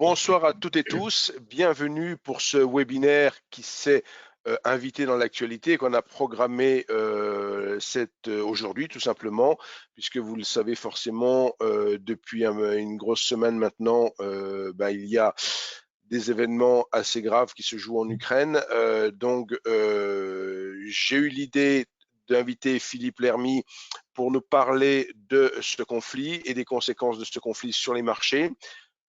Bonsoir à toutes et tous, bienvenue pour ce webinaire qui s'est invité dans l'actualité et qu'on a programmé aujourd'hui tout simplement, puisque vous le savez forcément, depuis une grosse semaine maintenant, il y a des événements assez graves qui se jouent en Ukraine. J'ai eu l'idée d'inviter Philippe Lermy pour nous parler de ce conflit et des conséquences de ce conflit sur les marchés.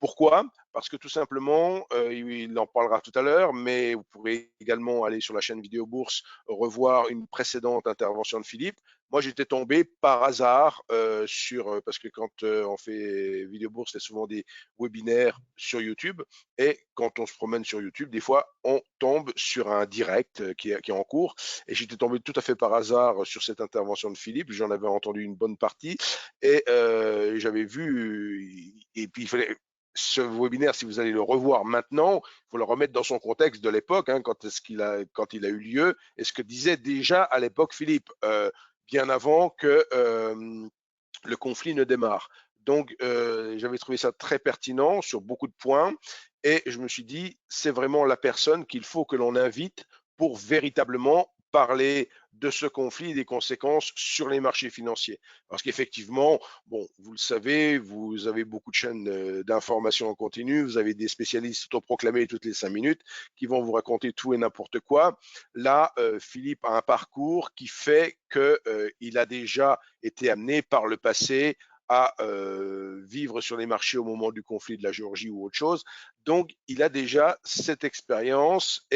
Pourquoi? Parce que tout simplement, il en parlera tout à l'heure, mais vous pourrez également aller sur la chaîne Vidéo Bourse, revoir une précédente intervention de Philippe. Moi, j'étais tombé par hasard parce que quand on fait Vidéo Bourse, c'est souvent des webinaires sur YouTube. Et quand on se promène sur YouTube, des fois, on tombe sur un direct qui est en cours. Et j'étais tombé tout à fait par hasard sur cette intervention de Philippe. J'en avais entendu une bonne partie. Et j'avais vu, et puis il fallait ce webinaire, si vous allez le revoir maintenant, il faut le remettre dans son contexte de l'époque, quand il a eu lieu, et ce que disait déjà à l'époque Philippe, bien avant que le conflit ne démarre. Donc, j'avais trouvé ça très pertinent sur beaucoup de points, et je me suis dit, c'est vraiment la personne qu'il faut que l'on invite pour véritablement parler de ce conflit et des conséquences sur les marchés financiers. Parce qu'effectivement, bon, vous le savez, vous avez beaucoup de chaînes d'information en continu, vous avez des spécialistes autoproclamés toutes les 5 minutes qui vont vous raconter tout et n'importe quoi. Là, Philippe a un parcours qui fait qu'il a déjà été amené par le passé à vivre sur les marchés au moment du conflit de la Géorgie ou autre chose. Donc, il a déjà cette expérience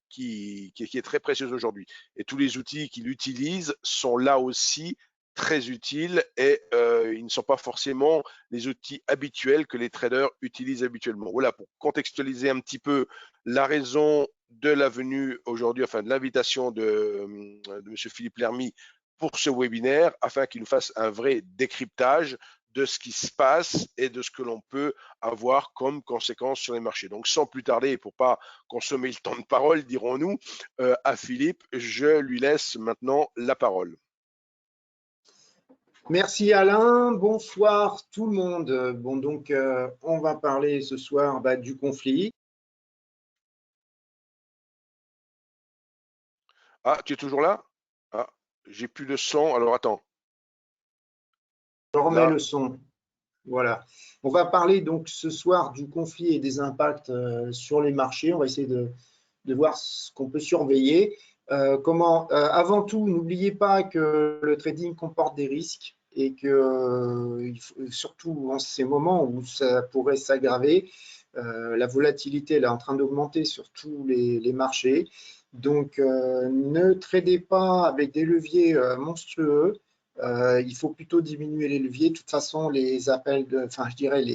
qui est très précieuse aujourd'hui. Et tous les outils qu'il utilise sont là aussi très utiles et ils ne sont pas forcément les outils habituels que les traders utilisent habituellement. Voilà, pour contextualiser un petit peu la raison de la venue aujourd'hui, enfin de l'invitation de M. Philippe Lermy pour ce webinaire, afin qu'il nous fasse un vrai décryptage de ce qui se passe et de ce que l'on peut avoir comme conséquence sur les marchés. Donc, sans plus tarder, et pour pas consommer le temps de parole, dirons-nous, à Philippe, je lui laisse maintenant la parole. Merci Alain, bonsoir tout le monde. Bon, donc on va parler ce soir du conflit. Ah, tu es toujours là? Ah, j'ai plus de son, alors attends. Je remets le son. Voilà. On va parler donc ce soir du conflit et des impacts sur les marchés. On va essayer de voir ce qu'on peut surveiller. Avant tout, n'oubliez pas que le trading comporte des risques et que surtout en ces moments où ça pourrait s'aggraver, la volatilité elle est en train d'augmenter sur tous les marchés. Donc, ne tradez pas avec des leviers monstrueux. Il faut plutôt diminuer les leviers. De toute façon, les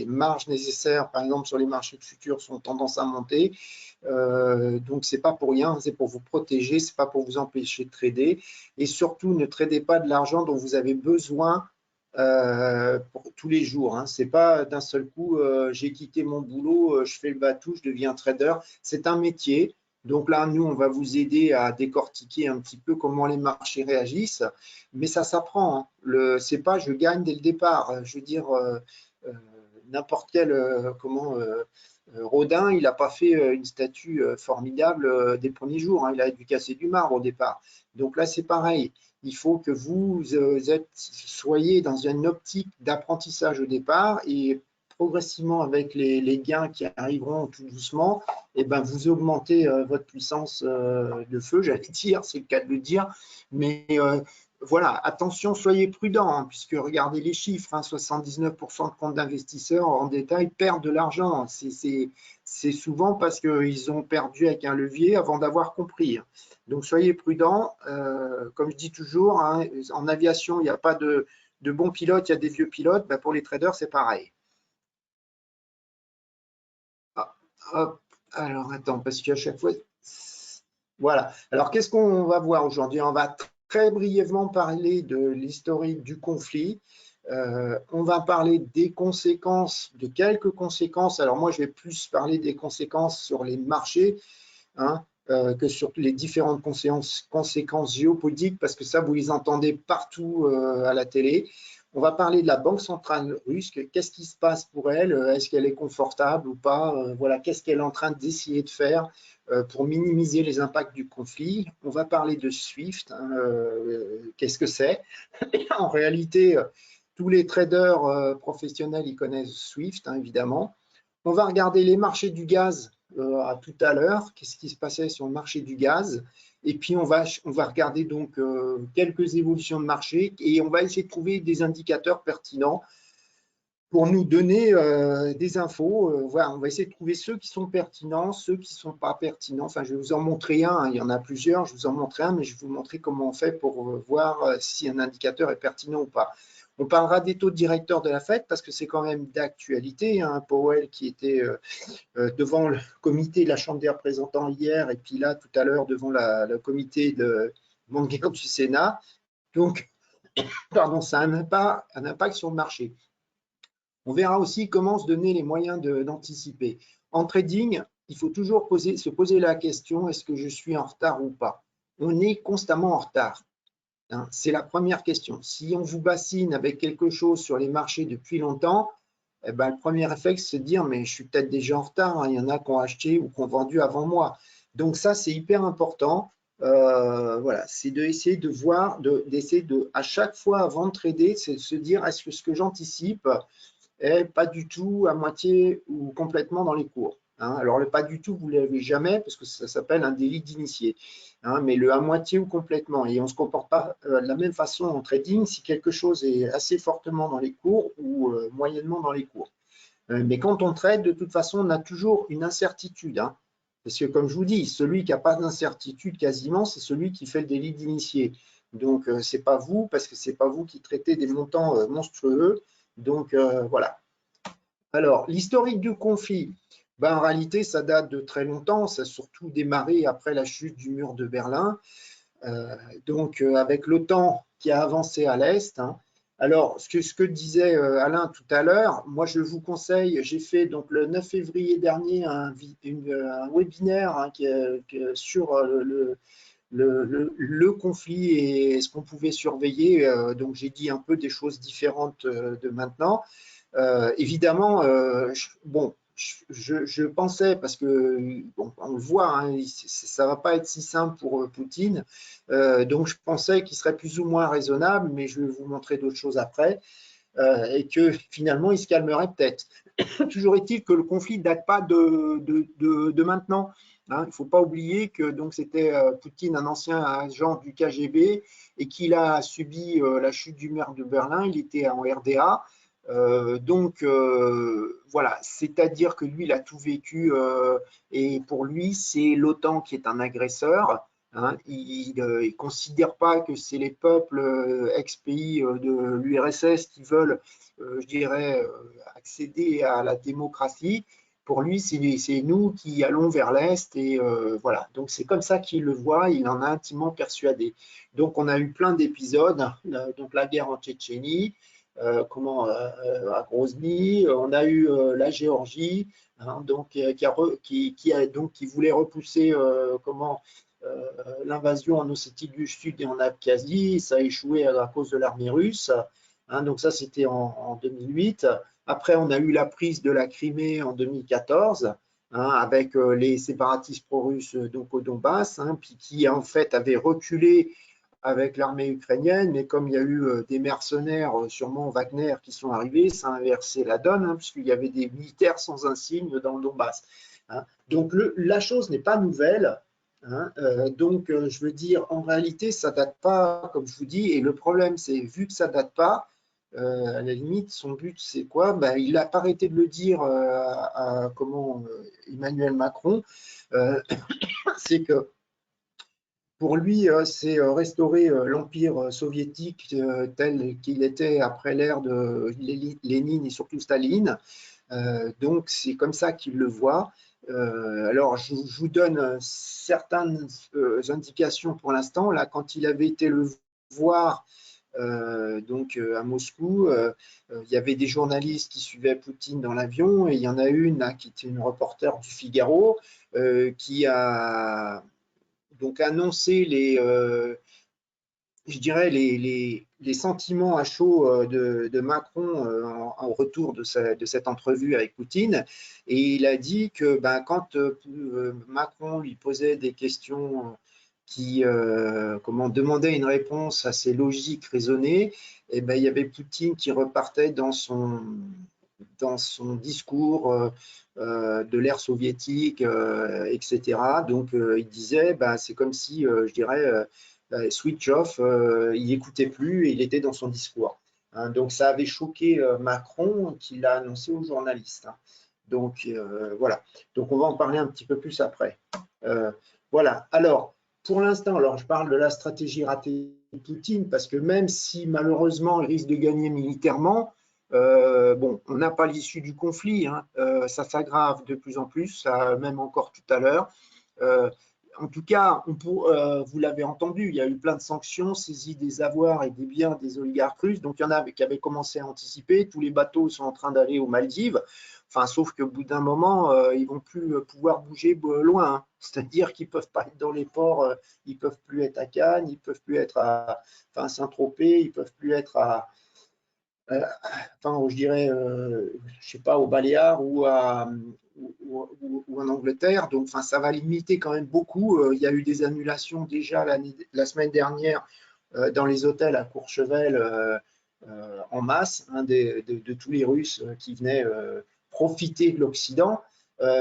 marges nécessaires, par exemple sur les marchés de futurs, sont tendance à monter. Donc, c'est pas pour rien, c'est pour vous protéger, c'est pas pour vous empêcher de trader. Et surtout, ne tradez pas de l'argent dont vous avez besoin pour tous les jours. C'est pas d'un seul coup, j'ai quitté mon boulot, je fais le bateau, je deviens trader. C'est un métier. Donc là, nous, on va vous aider à décortiquer un petit peu comment les marchés réagissent, mais ça s'apprend. C'est pas je gagne dès le départ. Je veux dire, n'importe quel Rodin, il n'a pas fait une statue formidable des premiers jours. Il a dû casser du marbre au départ. Donc là, c'est pareil. Il faut que vous soyez dans une optique d'apprentissage au départ et progressivement avec les gains qui arriveront tout doucement, et vous augmentez votre puissance de feu, j'allais dire, c'est le cas de le dire, mais voilà, attention, soyez prudents, puisque regardez les chiffres, 79% de comptes d'investisseurs en détail perdent de l'argent. C'est souvent parce qu'ils ont perdu avec un levier avant d'avoir compris. Donc soyez prudents, comme je dis toujours, en aviation, il n'y a pas de bons pilotes, il y a des vieux pilotes, pour les traders, c'est pareil. Hop, alors attends, parce qu'à chaque fois, voilà. Alors qu'est-ce qu'on va voir aujourd'hui? On va très brièvement parler de l'historique du conflit. On va parler des conséquences, de quelques conséquences. Alors moi, je vais plus parler des conséquences sur les marchés que sur les différentes conséquences géopolitiques, parce que ça, vous les entendez partout à la télé. On va parler de la Banque centrale russe. Qu'est-ce qui se passe pour elle? Est-ce qu'elle est confortable ou pas? Voilà, qu'est-ce qu'elle est en train d'essayer de faire pour minimiser les impacts du conflit? On va parler de SWIFT. Qu'est-ce que c'est? En réalité, tous les traders professionnels, ils connaissent SWIFT, évidemment. On va regarder les marchés du gaz à tout à l'heure. Qu'est-ce qui se passait sur le marché du gaz? Et puis, on va regarder donc quelques évolutions de marché et on va essayer de trouver des indicateurs pertinents pour nous donner des infos. Voilà, on va essayer de trouver ceux qui sont pertinents, ceux qui ne sont pas pertinents. Enfin, je vais vous en montrer un. Il y en a plusieurs. Je vous en montrer un, mais je vais vous montrer comment on fait pour voir si un indicateur est pertinent ou pas. On parlera des taux directeurs de la Fed parce que c'est quand même d'actualité. Powell qui était devant le comité de la Chambre des représentants hier et puis là tout à l'heure devant le comité de bancaire du Sénat. Donc, pardon, ça a un impact sur le marché. On verra aussi comment se donner les moyens d'anticiper. En trading, il faut toujours se poser la question, est-ce que je suis en retard ou pas? On est constamment en retard. C'est la première question. Si on vous bassine avec quelque chose sur les marchés depuis longtemps, eh ben, le premier réflexe, c'est de dire, mais je suis peut-être déjà en retard, il y en a qui ont acheté ou qui ont vendu avant moi. Donc ça, c'est hyper important. Voilà, c'est d'essayer de voir, d'essayer de, à chaque fois avant de trader, c'est de se dire, est-ce que ce que j'anticipe est pas du tout à moitié ou complètement dans les cours? Alors, le pas du tout, vous ne l'avez jamais parce que ça s'appelle un délit d'initié. Mais le à moitié ou complètement. Et on ne se comporte pas de la même façon en trading si quelque chose est assez fortement dans les cours ou moyennement dans les cours. Mais quand on trade, de toute façon, on a toujours une incertitude. Parce que, comme je vous dis, celui qui n'a pas d'incertitude quasiment, c'est celui qui fait le délit d'initié. Donc, ce n'est pas vous, parce que ce n'est pas vous qui traitez des montants monstrueux. Donc, voilà. Alors, l'historique du conflit, en réalité, ça date de très longtemps. Ça a surtout démarré après la chute du mur de Berlin. Donc, avec l'OTAN qui a avancé à l'Est. Alors, ce que disait Alain tout à l'heure, moi, je vous conseille, j'ai fait donc le 9 février dernier un webinaire sur le conflit et ce qu'on pouvait surveiller. Donc, j'ai dit un peu des choses différentes de maintenant. Évidemment, je pensais, parce que bon, on le voit, ça ne va pas être si simple pour Poutine, donc je pensais qu'il serait plus ou moins raisonnable, mais je vais vous montrer d'autres choses après, et que finalement il se calmerait peut-être. Toujours est-il que le conflit ne date pas de maintenant. Il ne faut pas oublier que c'était Poutine, un ancien agent du KGB, et qu'il a subi la chute du mur de Berlin. Il était en RDA. Voilà, c'est-à-dire que lui, il a tout vécu et pour lui, c'est l'OTAN qui est un agresseur. Il ne considère pas que c'est les peuples ex-pays de l'URSS qui veulent, je dirais, accéder à la démocratie. Pour lui, c'est nous qui allons vers l'Est et voilà. Donc c'est comme ça qu'il le voit, il en est intimement persuadé. Donc on a eu plein d'épisodes, donc la guerre en Tchétchénie, à Grozny, on a eu la Géorgie, qui voulait repousser l'invasion en Ossétie du Sud et en Abkhazie. Ça a échoué à cause de l'armée russe. Donc ça, c'était en 2008. Après, on a eu la prise de la Crimée en 2014. Avec les séparatistes pro-russes donc au Donbass, puis qui en fait avaient reculé avec l'armée ukrainienne, mais comme il y a eu des mercenaires, sûrement Wagner, qui sont arrivés, ça a inversé la donne, puisqu'il y avait des militaires sans insigne dans le Donbass. Donc la chose n'est pas nouvelle. Je veux dire, en réalité, ça ne date pas, comme je vous dis, et le problème, c'est vu que ça ne date pas, à la limite, son but, c'est quoi? Il n'a pas arrêté de le dire à Emmanuel Macron, c'est que pour lui, c'est restaurer l'empire soviétique tel qu'il était après l'ère de Lénine et surtout Staline. Donc, c'est comme ça qu'il le voit. Alors, je vous donne certaines indications pour l'instant. Là, quand il avait été le voir à Moscou, il y avait des journalistes qui suivaient Poutine dans l'avion et il y en a une là, qui était une reporter du Figaro qui a donc annoncé je dirais, les sentiments à chaud de Macron en retour de cette entrevue avec Poutine. Et il a dit que ben, quand Macron lui posait des questions qui comment demandaient une réponse assez logique, raisonnée, et ben, il y avait Poutine qui repartait dans son discours de l'ère soviétique, etc. Donc, il disait, ben, c'est comme si, je dirais, switch off, il n'écoutait plus et il était dans son discours. Hein, donc, ça avait choqué Macron qui l'a annoncé aux journalistes. Hein. Donc, voilà. Donc, on va en parler un petit peu plus après. Voilà. Alors, pour l'instant, alors je parle de la stratégie ratée de Poutine parce que même si malheureusement il risque de gagner militairement, bon, on n'a pas l'issue du conflit, hein, ça s'aggrave de plus en plus, ça, même encore tout à l'heure. En tout cas, vous l'avez entendu, il y a eu plein de sanctions, saisie des avoirs et des biens des oligarques russes. Donc, il y en a qui avaient commencé à anticiper. Tous les bateaux sont en train d'aller aux Maldives. Enfin, sauf qu'au bout d'un moment, ils ne vont plus pouvoir bouger loin. Hein. C'est-à-dire qu'ils ne peuvent pas être dans les ports, ils ne peuvent plus être à Cannes, ils ne peuvent plus être à Saint-Tropez, ils ne peuvent plus être enfin, je dirais, je sais pas, aux Baléares ou en Angleterre. Donc, enfin, ça va limiter quand même beaucoup. Il y a eu des annulations déjà la semaine dernière dans les hôtels à Courchevel en masse, hein, de tous les Russes qui venaient profiter de l'Occident.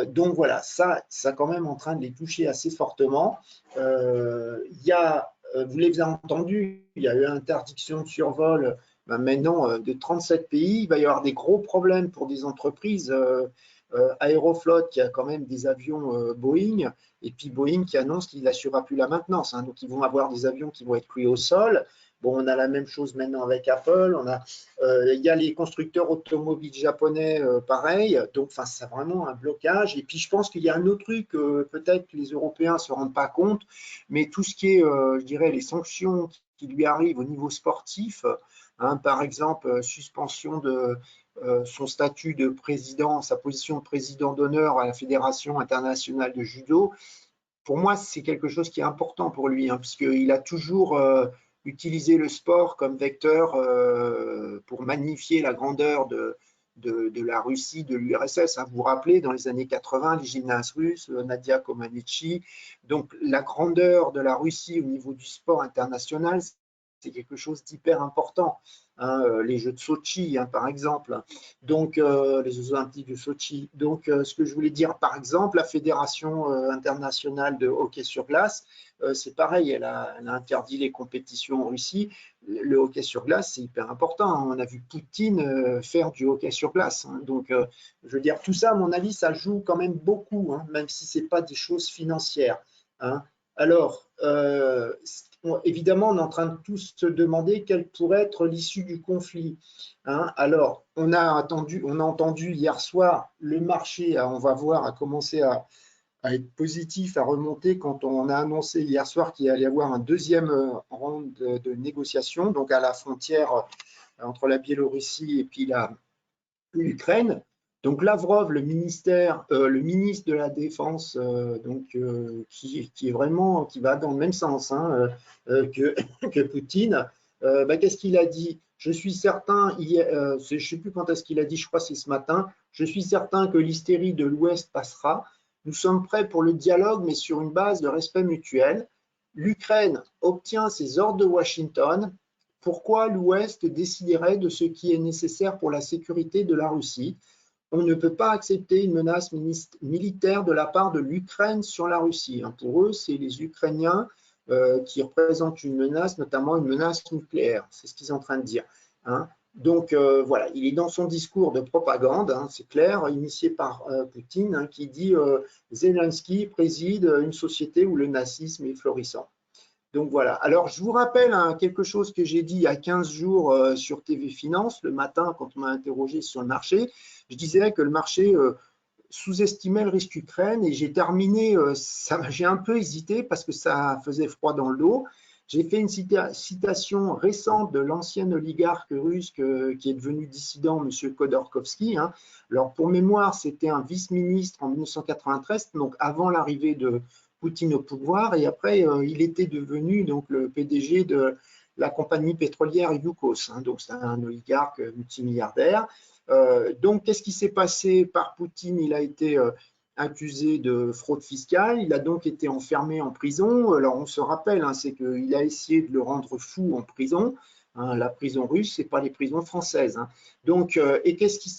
Donc voilà, ça quand même en train de les toucher assez fortement. Il y a, vous l'avez entendu, il y a eu interdiction de survol maintenant de 37 pays. Il va y avoir des gros problèmes pour des entreprises. Aeroflot qui a quand même des avions Boeing, et puis Boeing qui annonce qu'il n'assurera plus la maintenance. Hein, donc ils vont avoir des avions qui vont être cloués au sol. Bon, on a la même chose maintenant avec Apple. Il y a les constructeurs automobiles japonais, pareil. Donc, enfin, c'est vraiment un blocage. Et puis, je pense qu'il y a un autre truc, peut-être que les Européens ne se rendent pas compte, mais tout ce qui est, je dirais, les sanctions qui lui arrivent au niveau sportif, hein, par exemple, suspension de son statut de président, sa position de président d'honneur à la Fédération internationale de judo. Pour moi, c'est quelque chose qui est important pour lui, hein, puisqu'il a toujours utilisé le sport comme vecteur pour magnifier la grandeur de la Russie, de l'URSS. Hein. Vous vous rappelez, dans les années 80, les gymnases russes, Nadia Comaneci. Donc, la grandeur de la Russie au niveau du sport international, c'est quelque chose d'hyper important. Hein, les Jeux de Sochi, hein, par exemple, donc les Jeux Olympiques de Sochi. Donc, ce que je voulais dire, par exemple, la Fédération internationale de hockey sur glace, c'est pareil, elle a interdit les compétitions en Russie. Le hockey sur glace, c'est hyper important. Hein. On a vu Poutine faire du hockey sur glace. Hein. Donc, je veux dire, tout ça, à mon avis, ça joue quand même beaucoup, hein, même si ce n'est pas des choses financières. Hein. Alors, évidemment, on est en train de tous se demander quelle pourrait être l'issue du conflit. Hein. Alors, on a entendu hier soir le marché, on va voir, a commencé à être positif, à remonter quand on a annoncé hier soir qu'il allait y avoir un deuxième round de négociations, donc à la frontière entre la Biélorussie et puis l'Ukraine. Donc Lavrov, le ministre de la Défense, qui est vraiment, qui va dans le même sens hein, que Poutine, qu'est-ce qu'il a dit? Je suis certain, je ne sais plus quand est-ce qu'il a dit, je crois que c'est ce matin, je suis certain que l'hystérie de l'Ouest passera. Nous sommes prêts pour le dialogue, mais sur une base de respect mutuel. L'Ukraine obtient ses ordres de Washington. Pourquoi l'Ouest déciderait de ce qui est nécessaire pour la sécurité de la Russie? On ne peut pas accepter une menace militaire de la part de l'Ukraine sur la Russie. Pour eux, c'est les Ukrainiens qui représentent une menace, notamment une menace nucléaire. C'est ce qu'ils sont en train de dire. Hein. Donc voilà, il est dans son discours de propagande, hein, c'est clair, initié par Poutine, hein, qui dit Zelensky préside une société où le nazisme est florissant. Donc voilà. Alors, je vous rappelle hein, quelque chose que j'ai dit il y a 15 jours sur TV Finance, le matin, quand on m'a interrogé sur le marché. Je disais que le marché sous-estimait le risque Ukraine et j'ai terminé, j'ai un peu hésité parce que ça faisait froid dans le dos. J'ai fait une citation récente de l'ancien oligarque russe qui est devenu dissident, M. Khodorkovsky. Hein. Alors, pour mémoire, c'était un vice-ministre en 1993, donc avant l'arrivée de Poutine au pouvoir, et après il était devenu donc le PDG de la compagnie pétrolière Yukos, hein, donc c'est un oligarque multimilliardaire. Donc, qu'est-ce qui s'est passé par Poutine? Il a été accusé de fraude fiscale, il a donc été enfermé en prison. Alors, on se rappelle, hein, c'est qu'il a essayé de le rendre fou en prison. Hein, la prison russe, ce n'est pas les prisons françaises. Hein. Donc,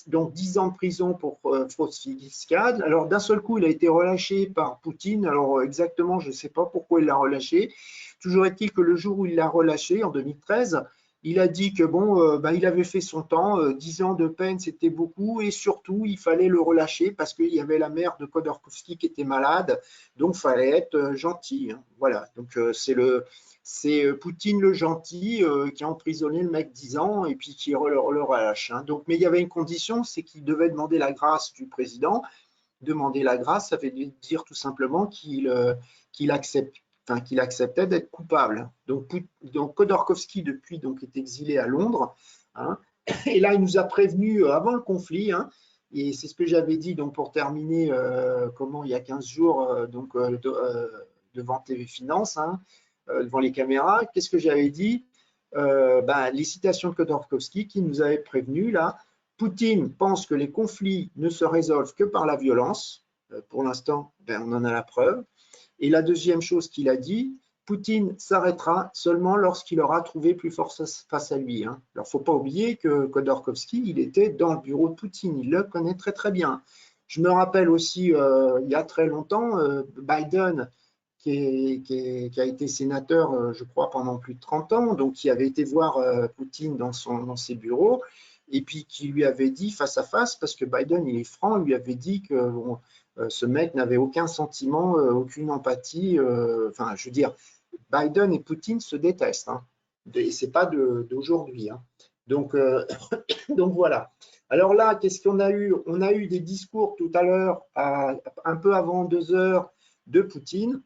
donc 10 ans de prison pour fraude fiscale. Alors, d'un seul coup, il a été relâché par Poutine. Alors, exactement, je ne sais pas pourquoi il l'a relâché. Toujours est-il que le jour où il l'a relâché, en 2013, il a dit que bon, il avait fait son temps, 10 ans de peine, c'était beaucoup, et surtout, il fallait le relâcher parce qu'il y avait la mère de Khodorkovsky qui était malade, donc il fallait être gentil. Hein. Voilà, donc c'est Poutine le gentil qui a emprisonné le mec 10 ans et puis qui le relâche. Hein. Donc, mais il y avait une condition, c'est qu'il devait demander la grâce du président. Demander la grâce, ça veut dire tout simplement qu'il accepte, enfin, qu'il acceptait d'être coupable. Donc Khodorkovsky, depuis, donc, est exilé à Londres. Hein, et là, il nous a prévenu avant le conflit. Hein, et c'est ce que j'avais dit donc, pour terminer il y a 15 jours devant TV Finance, hein, devant les caméras. Qu'est-ce que j'avais dit? Les citations de Khodorkovsky qui nous avait prévenu là. Poutine pense que les conflits ne se résolvent que par la violence. Pour l'instant, on en a la preuve. Et la deuxième chose qu'il a dit, Poutine s'arrêtera seulement lorsqu'il aura trouvé plus fort face à lui. Hein. Alors, il ne faut pas oublier que Khodorkovsky, il était dans le bureau de Poutine. Il le connaît très, très bien. Je me rappelle aussi, il y a très longtemps, Biden, qui a été sénateur, je crois, pendant plus de 30 ans, donc qui avait été voir Poutine dans ses bureaux, et puis qui lui avait dit face à face, parce que Biden, il est franc, lui avait dit que bon, ce mec n'avait aucun sentiment, aucune empathie. Enfin, je veux dire, Biden et Poutine se détestent, hein, et c'est pas d'aujourd'hui. Hein. Donc, donc voilà. Alors là, qu'est-ce qu'on a eu? On a eu des discours tout à l'heure, un peu avant 2 heures, de Poutine.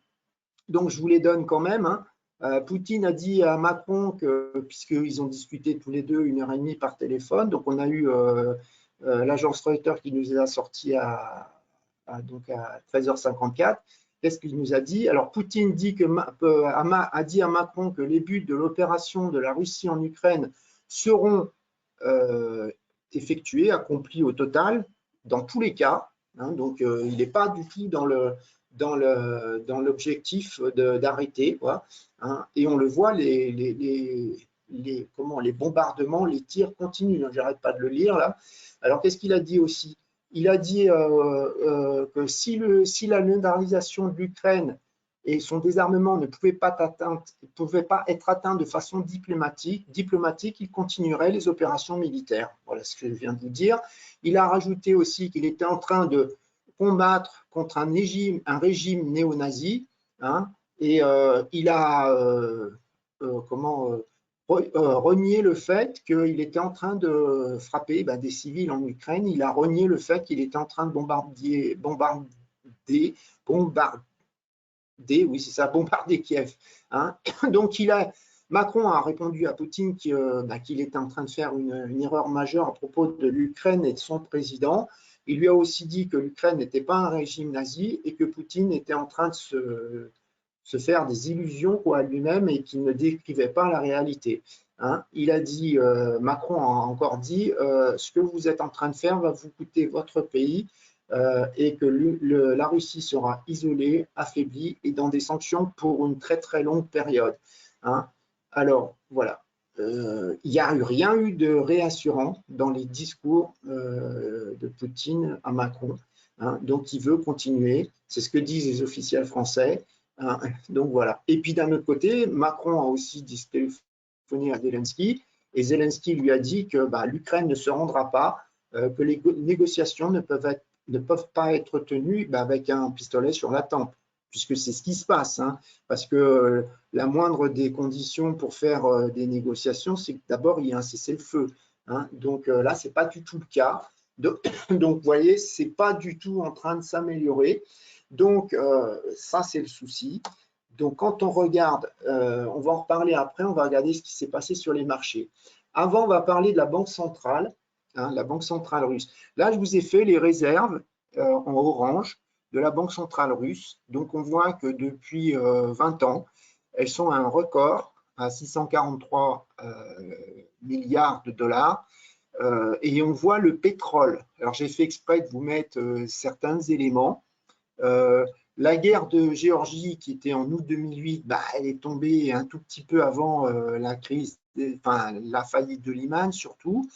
Donc, je vous les donne quand même. Hein. Poutine a dit à Macron que, puisqu'ils ont discuté tous les deux 1h30 par téléphone, donc on a eu l'agence Reuters qui nous les a sortis à 13h54. Qu'est-ce qu'il nous a dit? Alors, Poutine a dit à Macron que les buts de l'opération de la Russie en Ukraine seront effectués, accomplis au total, dans tous les cas. Hein, donc, il n'est pas du tout dans l'objectif d'arrêter. Hein, et on le voit, les bombardements, les tirs continuent. Hein, j'arrête pas de le lire là. Alors, qu'est-ce qu'il a dit aussi? Il a dit que si la neutralisation de l'Ukraine et son désarmement ne pouvaient pas être atteints de façon diplomatique, il continuerait les opérations militaires. Voilà ce que je viens de vous dire. Il a rajouté aussi qu'il était en train de combattre contre un régime néo-nazi, hein, et il a renié le fait qu'il était en train de frapper des civils en Ukraine. Il a renié le fait qu'il était en train de bombarder Kiev. Hein. Donc, Macron a répondu à Poutine qu'il était en train de faire une erreur majeure à propos de l'Ukraine et de son président. Il lui a aussi dit que l'Ukraine n'était pas un régime nazi et que Poutine était en train de se faire des illusions à lui-même et qu'il ne décrivait pas la réalité. Hein. Il a dit, Macron a encore dit, ce que vous êtes en train de faire va vous coûter votre pays et que la Russie sera isolée, affaiblie et dans des sanctions pour une très très longue période. Hein. Alors, voilà. Il n'y a rien eu de réassurant dans les discours de Poutine à Macron. Hein. Donc, il veut continuer. C'est ce que disent les officiels français. Hein. Donc, voilà. Et puis, d'un autre côté, Macron a aussi téléphoné à Zelensky. Et Zelensky lui a dit que l'Ukraine ne se rendra pas, que les négociations ne peuvent pas être tenues avec un pistolet sur la tempe, puisque c'est ce qui se passe. Hein, parce que la moindre des conditions pour faire des négociations, c'est que d'abord, il y a un cessez-le-feu. Hein, donc là, ce n'est pas du tout le cas. Donc, vous voyez, ce n'est pas du tout en train de s'améliorer. Donc, ça, c'est le souci. Donc, quand on regarde, on va en reparler après, on va regarder ce qui s'est passé sur les marchés. Avant, on va parler de la Banque centrale, hein, la Banque centrale russe. Là, je vous ai fait les réserves en orange de la Banque centrale russe. Donc, on voit que depuis 20 ans, elles sont à un record, à 643 milliards de dollars. Et on voit le pétrole. Alors, j'ai fait exprès de vous mettre certains éléments. La guerre de Géorgie, qui était en août 2008, elle est tombée un tout petit peu avant la crise, enfin la faillite de Lehman surtout.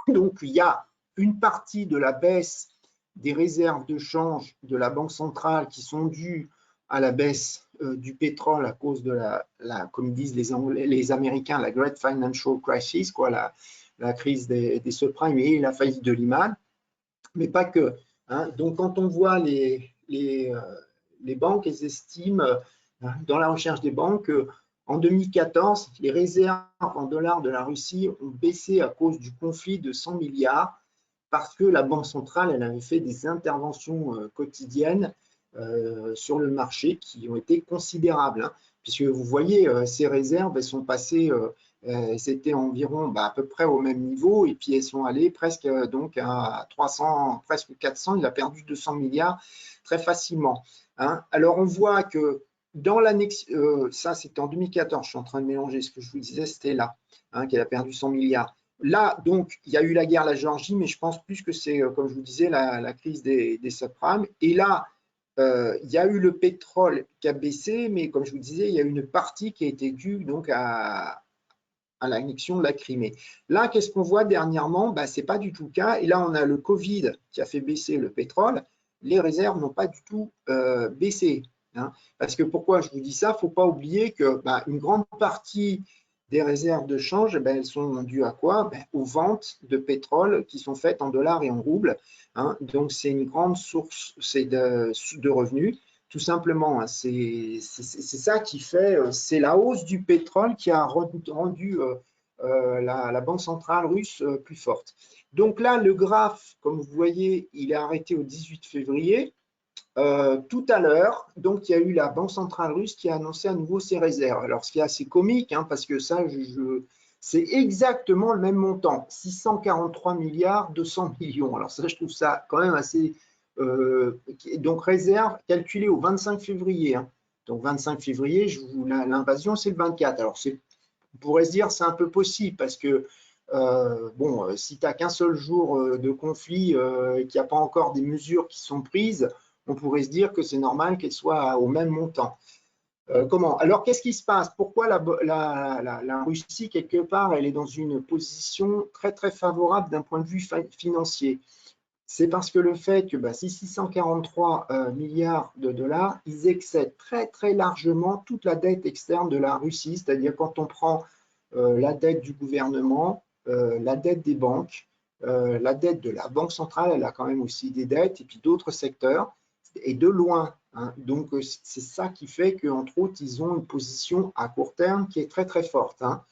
Donc, il y a une partie de la baisse des réserves de change de la Banque centrale qui sont dues à la baisse du pétrole à cause de comme disent les Américains, la Great Financial Crisis, quoi, la crise des subprimes et la faillite de Lehman, mais pas que. Hein. Donc, quand on voit les banques, elles estiment, dans la recherche des banques, en 2014, les réserves en dollars de la Russie ont baissé à cause du conflit de 100 milliards parce que la Banque centrale, elle avait fait des interventions quotidiennes sur le marché qui ont été considérables. Hein, puisque vous voyez, ces réserves, elles sont passées, c'était environ à peu près au même niveau, et puis elles sont allées presque donc à 300, presque 400, il a perdu 200 milliards très facilement. Hein. Alors on voit que dans l'annexe, ça c'était en 2014, je suis en train de mélanger ce que je vous disais, c'était là, hein, qu'elle a perdu 100 milliards. Là, donc, il y a eu la guerre, la Géorgie, mais je pense plus que c'est, comme je vous disais, la crise des subprimes. Et là, il y a eu le pétrole qui a baissé, mais comme je vous disais, il y a eu une partie qui a été due donc à l'annexion de la Crimée. Là, qu'est-ce qu'on voit dernièrement? Ce n'est pas du tout le cas. Et là, on a le Covid qui a fait baisser le pétrole. Les réserves n'ont pas du tout baissé. Hein. Parce que pourquoi je vous dis ça? Il ne faut pas oublier qu'une grande partie des réserves de change, elles sont dues à quoi? Aux ventes de pétrole qui sont faites en dollars et en roubles. Hein. Donc, c'est une grande source de revenus. Tout simplement, hein, c'est ça qui fait, c'est la hausse du pétrole qui a rendu la Banque centrale russe plus forte. Donc là, le graphe, comme vous voyez, il est arrêté au 18 février. Tout à l'heure, donc il y a eu la Banque centrale russe qui a annoncé à nouveau ses réserves. Alors, ce qui est assez comique, hein, parce que ça, c'est exactement le même montant, 643 milliards 200 millions. Alors ça, je trouve ça quand même assez... donc, réserve calculée au 25 février. Hein. Donc, 25 février, l'invasion, c'est le 24. Alors, on pourrait se dire c'est un peu possible parce que si tu n'as qu'un seul jour de conflit et qu'il n'y a pas encore des mesures qui sont prises, on pourrait se dire que c'est normal qu'elles soient au même montant. Comment? Alors, qu'est-ce qui se passe? Pourquoi la Russie, quelque part, elle est dans une position très, très favorable d'un point de vue financier? C'est parce que le fait que ces 643 milliards de dollars, ils excèdent très, très largement toute la dette externe de la Russie, c'est-à-dire quand on prend la dette du gouvernement, la dette des banques, la dette de la Banque centrale, elle a quand même aussi des dettes, et puis d'autres secteurs, et de loin. Hein. Donc, c'est ça qui fait qu'entre autres, ils ont une position à court terme qui est très, très forte, hein,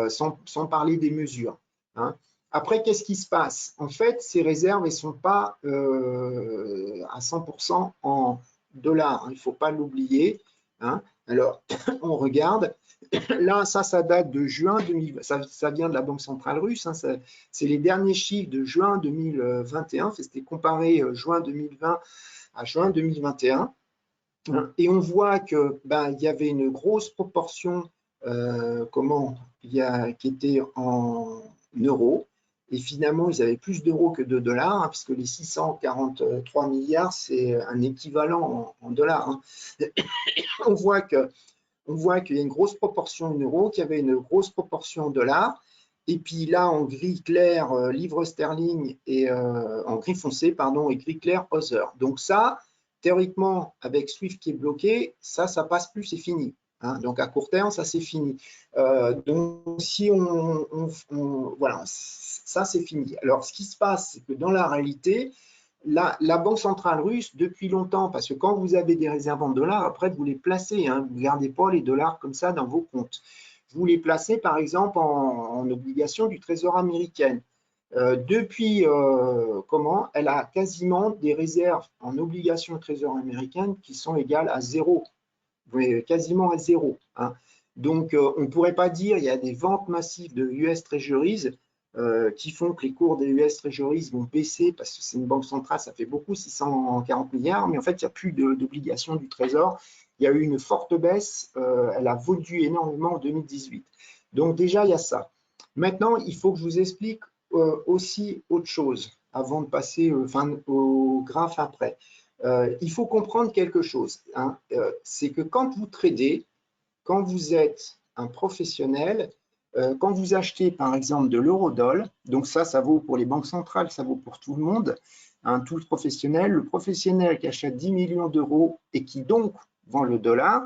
sans parler des mesures. Hein. Après, qu'est-ce qui se passe? En fait, ces réserves, elles ne sont pas à 100% en dollars. Hein, il ne faut pas l'oublier. Hein. Alors, on regarde. Là, ça date de juin 2020. Ça vient de la Banque centrale russe. Hein, c'est les derniers chiffres de juin 2021. C'était comparé juin 2020 à juin 2021. Et on voit que il y avait une grosse proportion qui était en euros. Et finalement, ils avaient plus d'euros que de dollars, hein, puisque les 643 milliards, c'est un équivalent en dollars. Hein. On voit qu'il y a une grosse proportion en euros, qu'il y avait une grosse proportion en dollars. Et puis là, en gris clair, livre sterling, et en gris foncé, pardon, et gris clair, Other. Donc ça, théoriquement, avec Swift qui est bloqué, ça passe plus, c'est fini. Hein. Donc à court terme, ça c'est fini. Donc si voilà, ça c'est fini. Alors ce qui se passe, c'est que dans la réalité, la Banque centrale russe, depuis longtemps, parce que quand vous avez des réserves en dollars, après vous les placez, hein, vous ne gardez pas les dollars comme ça dans vos comptes. Vous les placez par exemple en obligations du Trésor américain. Depuis elle a quasiment des réserves en obligations du Trésor américain qui sont égales à zéro, quasiment à zéro. Hein. Donc, on ne pourrait pas dire qu'il y a des ventes massives de US Treasuries qui font que les cours des US Treasuries vont baisser parce que c'est une banque centrale, ça fait beaucoup, 640 milliards, mais en fait, il n'y a plus d'obligations du Trésor il y a eu une forte baisse, elle a vendu énormément en 2018. Donc déjà, il y a ça. Maintenant, il faut que je vous explique aussi autre chose avant de passer au graphe après. Il faut comprendre quelque chose, hein, c'est que quand vous tradez, quand vous êtes un professionnel, quand vous achetez par exemple de l'eurodoll, donc ça vaut pour les banques centrales, ça vaut pour tout le monde, hein, tout le professionnel qui achète 10 millions d'euros et qui donc vend le dollar,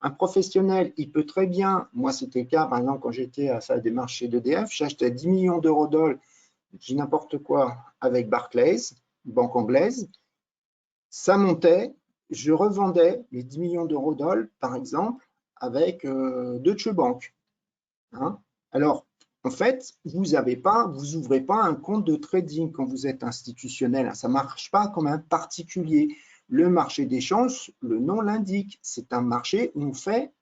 un professionnel, il peut très bien, moi c'était le cas par exemple quand j'étais à la salle des marchés d'EDF, j'achetais 10 millions d'eurodoll, je dis n'importe quoi, avec Barclays, banque anglaise, ça montait, je revendais mes 10 millions d'eurodoll par exemple avec Deutsche Bank. Hein. Alors, en fait, vous ouvrez pas un compte de trading quand vous êtes institutionnel. Ça ne marche pas comme un particulier. Le marché d'échange, le nom l'indique, c'est un marché où on fait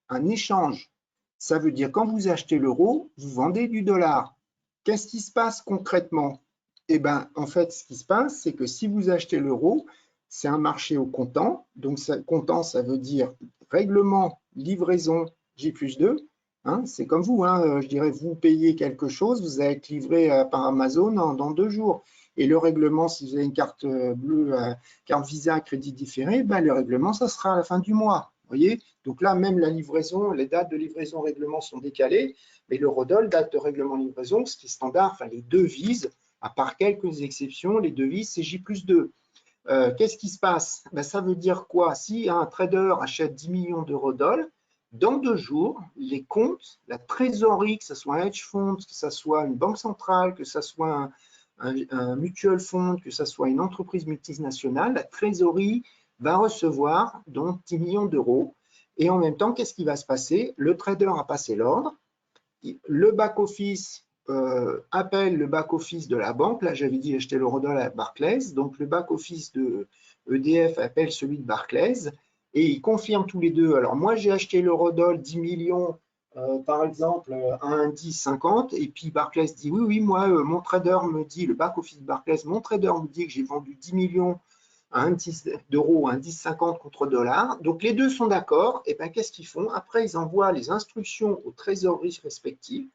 un échange. Ça veut dire quand vous achetez l'euro, vous vendez du dollar. Qu'est-ce qui se passe concrètement? Eh bien, en fait, ce qui se passe, c'est que si vous achetez l'euro, c'est un marché au comptant. Donc, comptant, ça veut dire règlement, livraison, J+2. Hein, c'est comme vous, hein, je dirais, vous payez quelque chose, vous allez être livré par Amazon dans 2 jours. Et le règlement, si vous avez une carte bleue, carte Visa, crédit différé, ben, le règlement, ça sera à la fin du mois. Voyez, donc là, même la livraison, les dates de livraison règlement sont décalées, mais l'eurodoll, date de règlement livraison, ce qui est standard, enfin les devises, à part quelques exceptions, les devises, c'est J+2. Qu'est-ce qui se passe? Ben, ça veut dire quoi? Si un trader achète 10 millions d'eurodoll, dans 2 jours, les comptes, la trésorerie, que ce soit un hedge fund, que ce soit une banque centrale, que ce soit un mutual fund, que ce soit une entreprise multinationale, la trésorerie va recevoir donc 10 millions d'euros. Et en même temps, qu'est-ce qui va se passer? Le trader a passé l'ordre, le back-office appelle le back-office de la banque. Là, j'avais dit acheter l'eurodoll à Barclays. Donc, le back-office de EDF appelle celui de Barclays et ils confirment tous les deux. Alors, moi, j'ai acheté l'eurodoll 10 millions, par exemple, à un 10,50 et puis Barclays dit oui, oui, moi, mon trader me dit, le back-office de Barclays, mon trader me dit que j'ai vendu 10 millions à un 10 d'euros, un 10,50 contre dollar. Donc, les deux sont d'accord. Et bien, qu'est-ce qu'ils font? Après, ils envoient les instructions aux trésoreries respectives.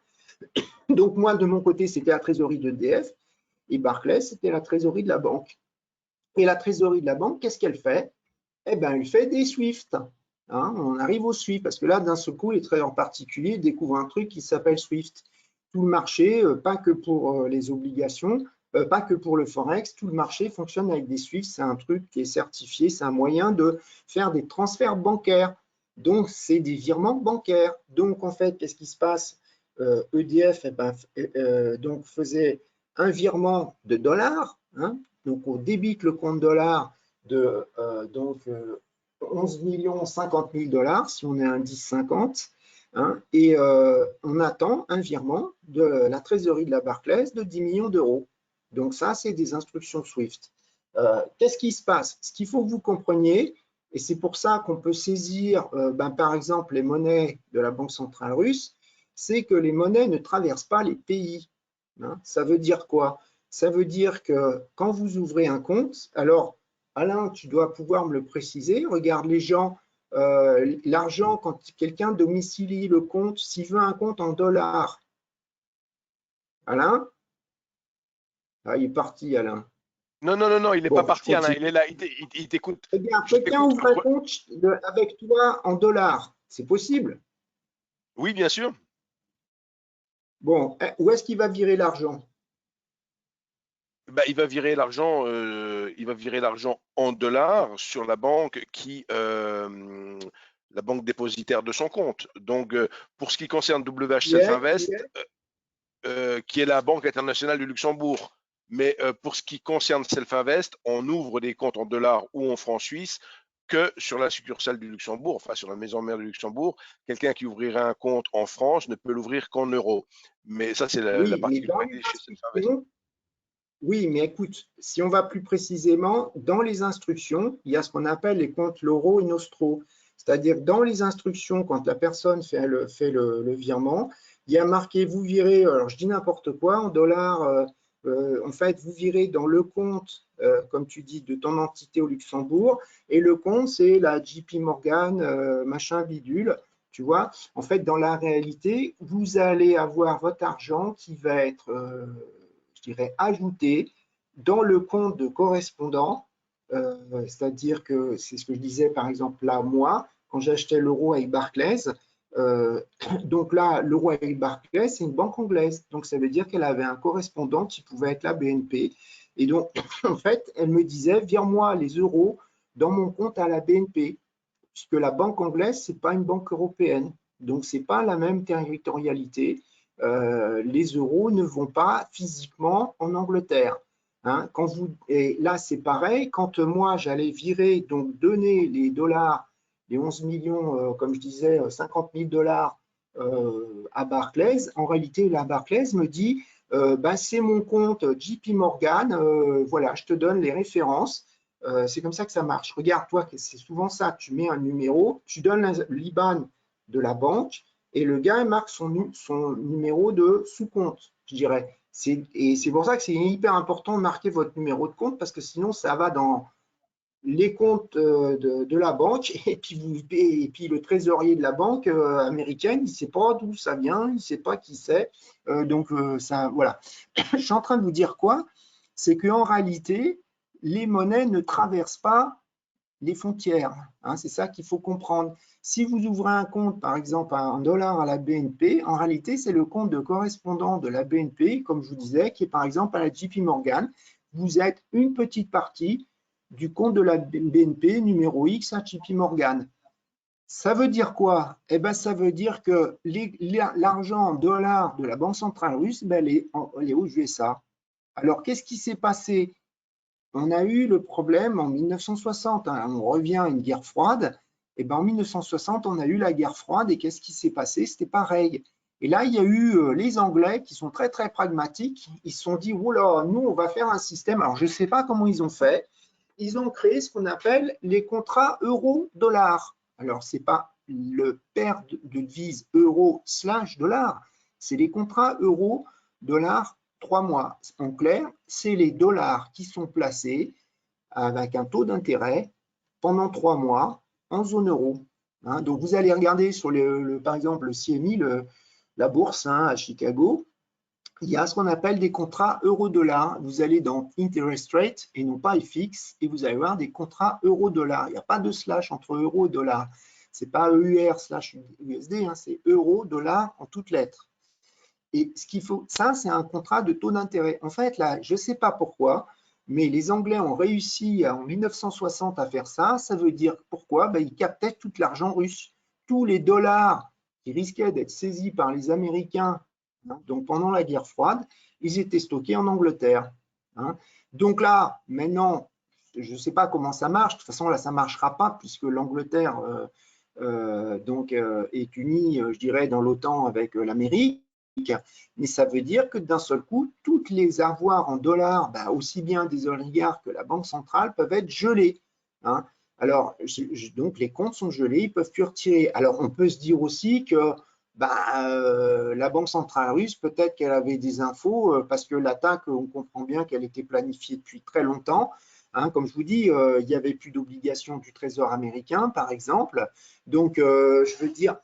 Donc, moi, de mon côté, c'était la trésorerie d'EDF et Barclays, c'était la trésorerie de la banque. Et la trésorerie de la banque, qu'est-ce qu'elle fait? Eh bien, elle fait des SWIFT. Hein, on arrive au SWIFT parce que là, d'un seul coup, les traders particuliers découvrent un truc qui s'appelle SWIFT. Tout le marché, pas que pour les obligations, pas que pour le Forex, tout le marché fonctionne avec des SWIFT. C'est un truc qui est certifié, c'est un moyen de faire des transferts bancaires. Donc, c'est des virements bancaires. Donc, en fait, qu'est-ce qui se passe? EDF donc faisait un virement de dollars. Hein, donc, on débite le compte dollar de 11 millions 50 000 dollars si on est un 10,50. Hein, et on attend un virement de la trésorerie de la Barclays de 10 millions d'euros. Donc ça, c'est des instructions SWIFT. Qu'est-ce qui se passe? Ce qu'il faut que vous compreniez, et c'est pour ça qu'on peut saisir, par exemple, les monnaies de la Banque centrale russe, c'est que les monnaies ne traversent pas les pays. Hein, ça veut dire quoi? Ça veut dire que quand vous ouvrez un compte, alors Alain, tu dois pouvoir me le préciser, regarde les gens, l'argent, quand quelqu'un domicilie le compte, s'il veut un compte en dollars, Alain? Ah, il est parti, Alain. Non, non, non, non, il n'est pas Bon, je parti, Alain, continue. il est là, il t'écoute. Eh bien, Je quelqu'un t'écoute. ouvre un compte avec toi en dollars, c'est possible? Oui, bien sûr. Bon, où est-ce qu'il va virer l'argent? Bah, il va virer l'argent en dollars sur la banque la banque dépositaire de son compte. Donc, pour ce qui concerne WH Self Invest, qui est la Banque internationale du Luxembourg. Mais pour ce qui concerne Self Invest, on ouvre des comptes en dollars ou en francs suisses que sur la succursale du Luxembourg, enfin sur la maison mère du Luxembourg. Quelqu'un qui ouvrirait un compte en France ne peut l'ouvrir qu'en euros. Mais ça, c'est la Oui, mais dans les particularité chez Self Invest. instructions, oui, mais écoute, si on va plus précisément, dans les instructions, il y a ce qu'on appelle les comptes Loro et Nostro. C'est-à-dire dans les instructions, quand la personne fait le virement, il y a marqué vous virez, alors je dis n'importe quoi, en dollars en fait, vous virez dans le compte, comme tu dis, de ton entité au Luxembourg, et le compte, c'est la JP Morgan, machin bidule, tu vois. En fait, dans la réalité, vous allez avoir votre argent qui va être, je dirais, ajouté dans le compte de correspondant, c'est-à-dire que c'est ce que je disais, par exemple, là, moi, quand j'achetais l'euro avec Barclays, euh, donc là, l'euro avec Barclays, c'est une banque anglaise. Donc, ça veut dire qu'elle avait un correspondant qui pouvait être la BNP. Et donc, en fait, elle me disait, vire-moi les euros dans mon compte à la BNP, puisque la banque anglaise, ce n'est pas une banque européenne. Donc, ce n'est pas la même territorialité. Les euros ne vont pas physiquement en Angleterre. Hein, et là, c'est pareil. Quand moi, j'allais virer, donc donner les dollars, les 11 millions, comme je disais, 50 000 dollars à Barclays, en réalité, la Barclays me dit, ben, c'est mon compte JP Morgan, voilà, je te donne les références. C'est comme ça que ça marche. Regarde, toi, c'est souvent ça. Tu mets un numéro, tu donnes l'IBAN de la banque et le gars marque son numéro de sous-compte, je dirais. Et c'est pour ça que c'est hyper important de marquer votre numéro de compte parce que sinon, ça va dans les comptes de la banque et puis le trésorier de la banque américaine, il ne sait pas d'où ça vient, il ne sait pas qui c'est. Donc, ça, voilà. Je suis en train de vous dire quoi? C'est qu'en réalité, les monnaies ne traversent pas les frontières. Hein, c'est ça qu'il faut comprendre. Si vous ouvrez un compte, par exemple, en dollars à la BNP, en réalité, c'est le compte de correspondant de la BNP, comme je vous disais, qui est par exemple à la JP Morgan. Vous êtes une petite partie du compte de la BNP numéro X à JP Morgan. Ça veut dire quoi? Eh ben, ça veut dire que l'argent en dollars de la Banque centrale russe, ben, elle est aux USA. Alors, qu'est-ce qui s'est passé? On a eu le problème en 1960, hein, on revient à une guerre froide, et ben en 1960, on a eu la guerre froide, et qu'est-ce qui s'est passé? C'était pareil. Et là, il y a eu les Anglais qui sont très, très pragmatiques. Ils se sont dit, oh là, nous, on va faire un système. Alors, je ne sais pas comment ils ont fait. Ils ont créé ce qu'on appelle les contrats euro-dollar. Alors, ce n'est pas le paire de devise euro/dollar, c'est les contrats euro-dollar 3 mois. En clair, c'est les dollars qui sont placés avec un taux d'intérêt pendant 3 mois en zone euro. Hein, donc, vous allez regarder sur par exemple le CMI, la bourse hein, à Chicago, il y a ce qu'on appelle des contrats euro-dollar. Vous allez dans interest rate et non pas FX et vous allez voir des contrats euro-dollar. Il n'y a pas de slash entre euro et dollar. Ce n'est pas EUR/USD, hein, c'est euro-dollar en toutes lettres. Et ce qu'il faut, ça, c'est un contrat de taux d'intérêt. En fait, là, je ne sais pas pourquoi, mais les Anglais ont réussi en 1960 à faire ça. Ça veut dire pourquoi? Ben, ils captaient tout l'argent russe. Tous les dollars qui risquaient d'être saisis par les Américains, hein, donc pendant la guerre froide, ils étaient stockés en Angleterre. Hein. Donc là, maintenant, je ne sais pas comment ça marche. De toute façon, là, ça ne marchera pas puisque l'Angleterre est unie, je dirais, dans l'OTAN avec l'Amérique. Mais ça veut dire que d'un seul coup, toutes les avoirs en dollars, bah, aussi bien des oligarques que la Banque centrale, peuvent être gelés. Hein. Alors, donc les comptes sont gelés, ils ne peuvent plus retirer. Alors, on peut se dire aussi que la Banque centrale russe, peut-être qu'elle avait des infos, parce que l'attaque, on comprend bien qu'elle était planifiée depuis très longtemps. Hein, comme je vous dis, il n'y avait plus d'obligation du Trésor américain, par exemple. Donc, je veux dire,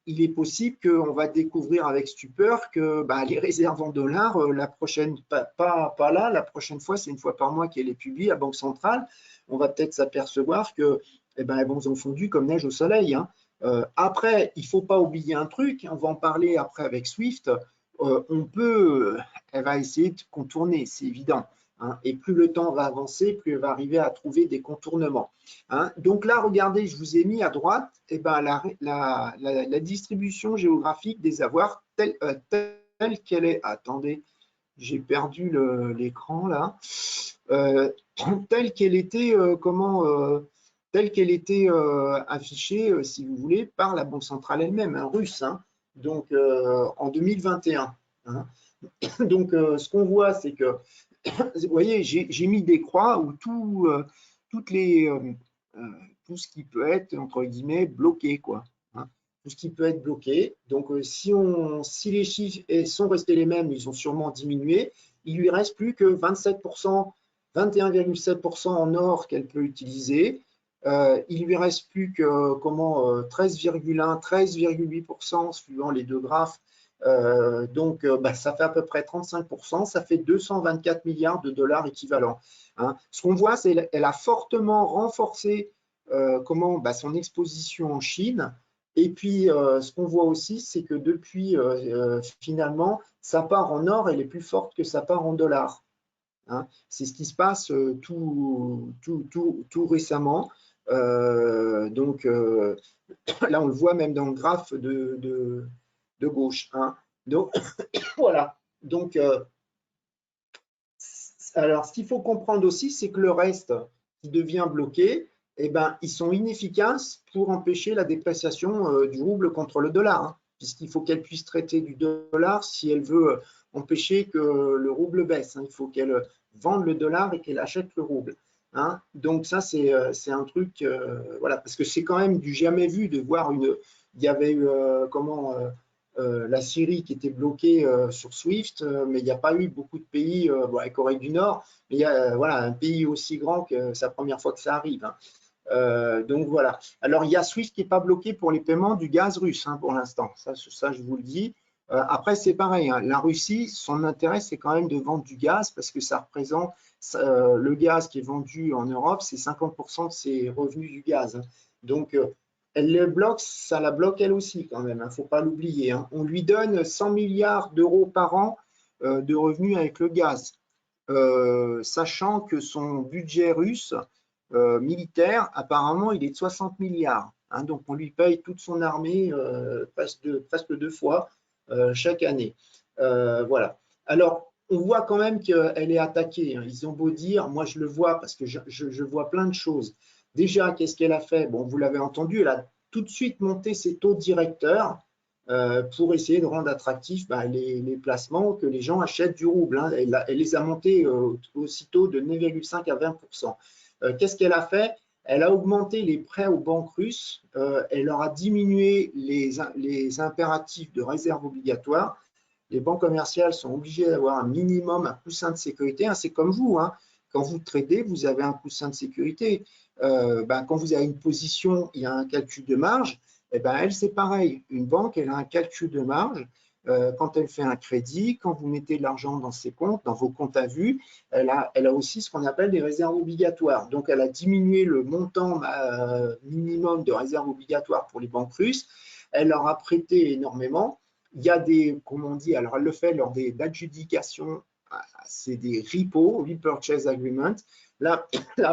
il est possible qu'on va découvrir avec stupeur que les réserves en dollars, la prochaine, pas là, la prochaine fois, c'est une fois par mois qu'elle est publiée à Banque centrale. On va peut-être s'apercevoir que elles ont fondu comme neige au soleil. Hein. Après, il ne faut pas oublier un truc, on va en parler après avec Swift. Elle va essayer de contourner, c'est évident. Hein, et plus le temps va avancer, plus elle va arriver à trouver des contournements. Hein. Donc là, regardez, je vous ai mis à droite la distribution géographique des avoirs telle qu'elle est. Attendez, j'ai perdu l'écran là. Telle qu'elle était, telle qu'elle était affichée, si vous voulez, par la Banque centrale elle-même, un russe. Hein. Donc en 2021. Hein. Donc ce qu'on voit, c'est que vous voyez, j'ai mis des croix où tout ce qui peut être, entre guillemets, bloqué, quoi. Hein. Tout ce qui peut être bloqué. Donc, si les chiffres sont restés les mêmes, ils ont sûrement diminué. il lui reste plus que 27%, 21,7% en or qu'elle peut utiliser. Il lui reste plus que 13,1, 13,8% suivant les deux graphes. Donc, ça fait à peu près 35%, ça fait 224 milliards de dollars équivalents. Hein. Ce qu'on voit, c'est qu'elle a fortement renforcé son exposition en Chine. Et puis, ce qu'on voit aussi, c'est que depuis, finalement, sa part en or, elle est plus forte que sa part en dollars. Hein. C'est ce qui se passe tout récemment. Donc, là, on le voit même dans le graphe de gauche. Hein. Donc, voilà. Donc, alors, ce qu'il faut comprendre aussi, c'est que le reste qui devient bloqué, eh ben, ils sont inefficaces pour empêcher la dépréciation du rouble contre le dollar, hein, puisqu'il faut qu'elle puisse traiter du dollar si elle veut empêcher que le rouble baisse. Hein. Il faut qu'elle vende le dollar et qu'elle achète le rouble. Hein. Donc ça, c'est un truc, voilà, parce que c'est quand même du jamais vu de voir il y avait eu la Syrie qui était bloquée sur SWIFT, mais il n'y a pas eu beaucoup de pays, la Corée du Nord, mais il y a voilà, un pays aussi grand que c'est la première fois que ça arrive. Hein. Donc voilà. Alors il y a SWIFT qui n'est pas bloqué pour les paiements du gaz russe hein, pour l'instant, ça je vous le dis. Après c'est pareil, hein. La Russie, son intérêt c'est quand même de vendre du gaz parce que ça représente le gaz qui est vendu en Europe, c'est 50% de ses revenus du gaz. Hein. Donc elle le bloque, ça la bloque elle aussi quand même, il ne faut pas l'oublier. Hein. On lui donne 100 milliards d'euros par an de revenus avec le gaz, sachant que son budget russe militaire, apparemment, il est de 60 milliards. Hein. Donc on lui paye toute son armée presque deux fois chaque année. Voilà. Alors, on voit quand même qu'elle est attaquée. Hein. Ils ont beau dire, moi je le vois parce que je vois plein de choses. Déjà, qu'est-ce qu'elle a fait? Bon, vous l'avez entendu, elle a tout de suite monté ses taux directeurs pour essayer de rendre attractifs les placements, que les gens achètent du rouble. Hein. Elle les a montés aussitôt de 9,5 à 20%. Qu'est-ce qu'elle a fait? Elle a augmenté les prêts aux banques russes, elle leur a diminué les impératifs de réserve obligatoire. Les banques commerciales sont obligées d'avoir un minimum, un coussin de sécurité. Hein. C'est comme vous, hein. Quand vous tradez, vous avez un coussin de sécurité. Quand vous avez une position, il y a un calcul de marge. Elle, c'est pareil. Une banque, elle a un calcul de marge. Quand elle fait un crédit, quand vous mettez de l'argent dans ses comptes, dans vos comptes à vue, elle a aussi ce qu'on appelle des réserves obligatoires. Donc, elle a diminué le montant minimum de réserves obligatoires pour les banques russes. Elle leur a prêté énormément. Il y a des, comme on dit, alors elle le fait lors des adjudications, c'est des repos, repurchase agreement. Là,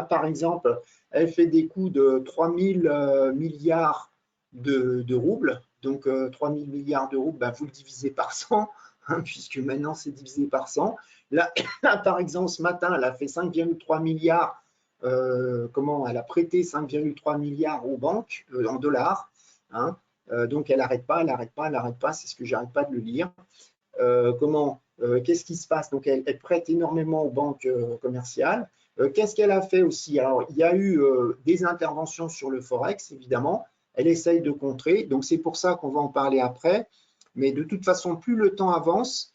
par exemple, elle fait des coûts de 3 000 milliards de roubles. Donc, 3 000 milliards de roubles, vous le divisez par 100, hein, puisque maintenant, c'est divisé par 100. Là, par exemple, ce matin, elle a fait 5,3 milliards. Elle a prêté 5,3 milliards aux banques en dollars. Hein. Donc, elle n'arrête pas, c'est ce que j'arrête pas de le lire. Qu'est-ce qui se passe? Donc, elle prête énormément aux banques commerciales. Qu'est-ce qu'elle a fait aussi? Alors, il y a eu des interventions sur le Forex, évidemment. Elle essaye de contrer. Donc, c'est pour ça qu'on va en parler après. Mais de toute façon, plus le temps avance,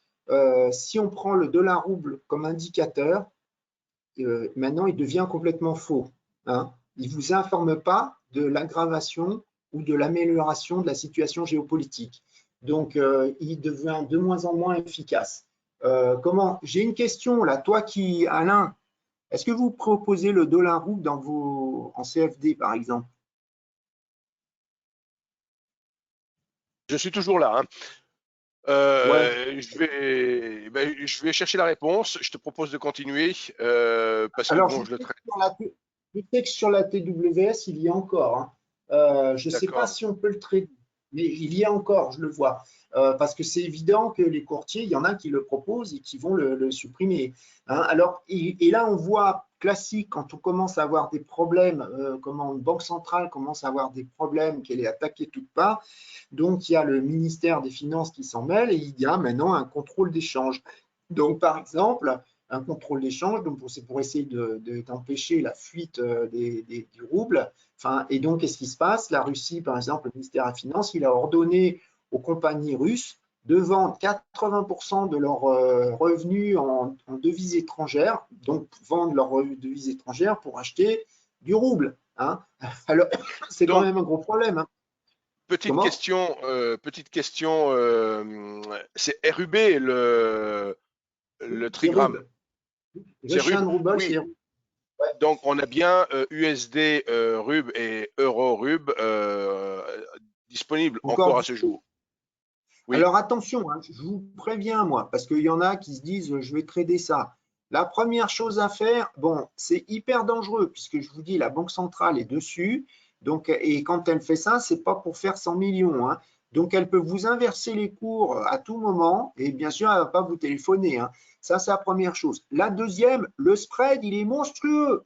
si on prend le dollar-rouble comme indicateur, maintenant, il devient complètement faux. Hein. Il ne vous informe pas de l'aggravation ou de l'amélioration de la situation géopolitique. Donc, il devient de moins en moins efficace. J'ai une question là. Toi Alain, est-ce que vous proposez le dollar-rouble en CFD, par exemple? Je suis toujours là. Hein. Ouais. Je vais chercher la réponse. Je te propose de continuer parce que Alors, bon, je le traite. je sais que sur la TWS, il y a encore. Hein. Je ne sais pas D'accord. si on peut le traiter, mais il y a encore, je le vois. Parce que c'est évident que les courtiers, il y en a qui le proposent et qui vont le supprimer. Hein. Alors, et là, on voit classique, quand on commence à avoir des problèmes, comment une banque centrale commence à avoir des problèmes, qu'elle est attaquée de toutes parts. Donc, il y a le ministère des Finances qui s'en mêle et il y a maintenant un contrôle d'échange. Donc, par exemple, un contrôle d'échange, donc c'est pour essayer d'empêcher la fuite du rouble. Enfin, et donc, qu'est-ce qui se passe? La Russie, par exemple, le ministère des Finances, il a ordonné aux compagnies russes de vendre 80% de leurs revenus en devises étrangères, donc vendre leurs devises étrangères pour acheter du rouble. Hein. Alors, c'est quand Donc, même un gros problème. Hein. petite Comment? question, c'est RUB le C'est trigramme. RUB. C'est RUB. Russian Ruble, Oui. c'est RUB. Ouais. Donc, on a bien USD RUB et Euro RUB disponibles Encore encore à ce dispo. jour. Oui. Alors attention, hein, je vous préviens moi, parce qu'il y en a qui se disent je vais trader ça. La première chose à faire, bon, c'est hyper dangereux puisque je vous dis la Banque centrale est dessus. Donc, et quand elle fait ça, c'est pas pour faire 100 millions. Hein. Donc, elle peut vous inverser les cours à tout moment et bien sûr, elle ne va pas vous téléphoner. Hein. Ça, c'est la première chose. La deuxième, le spread, il est monstrueux.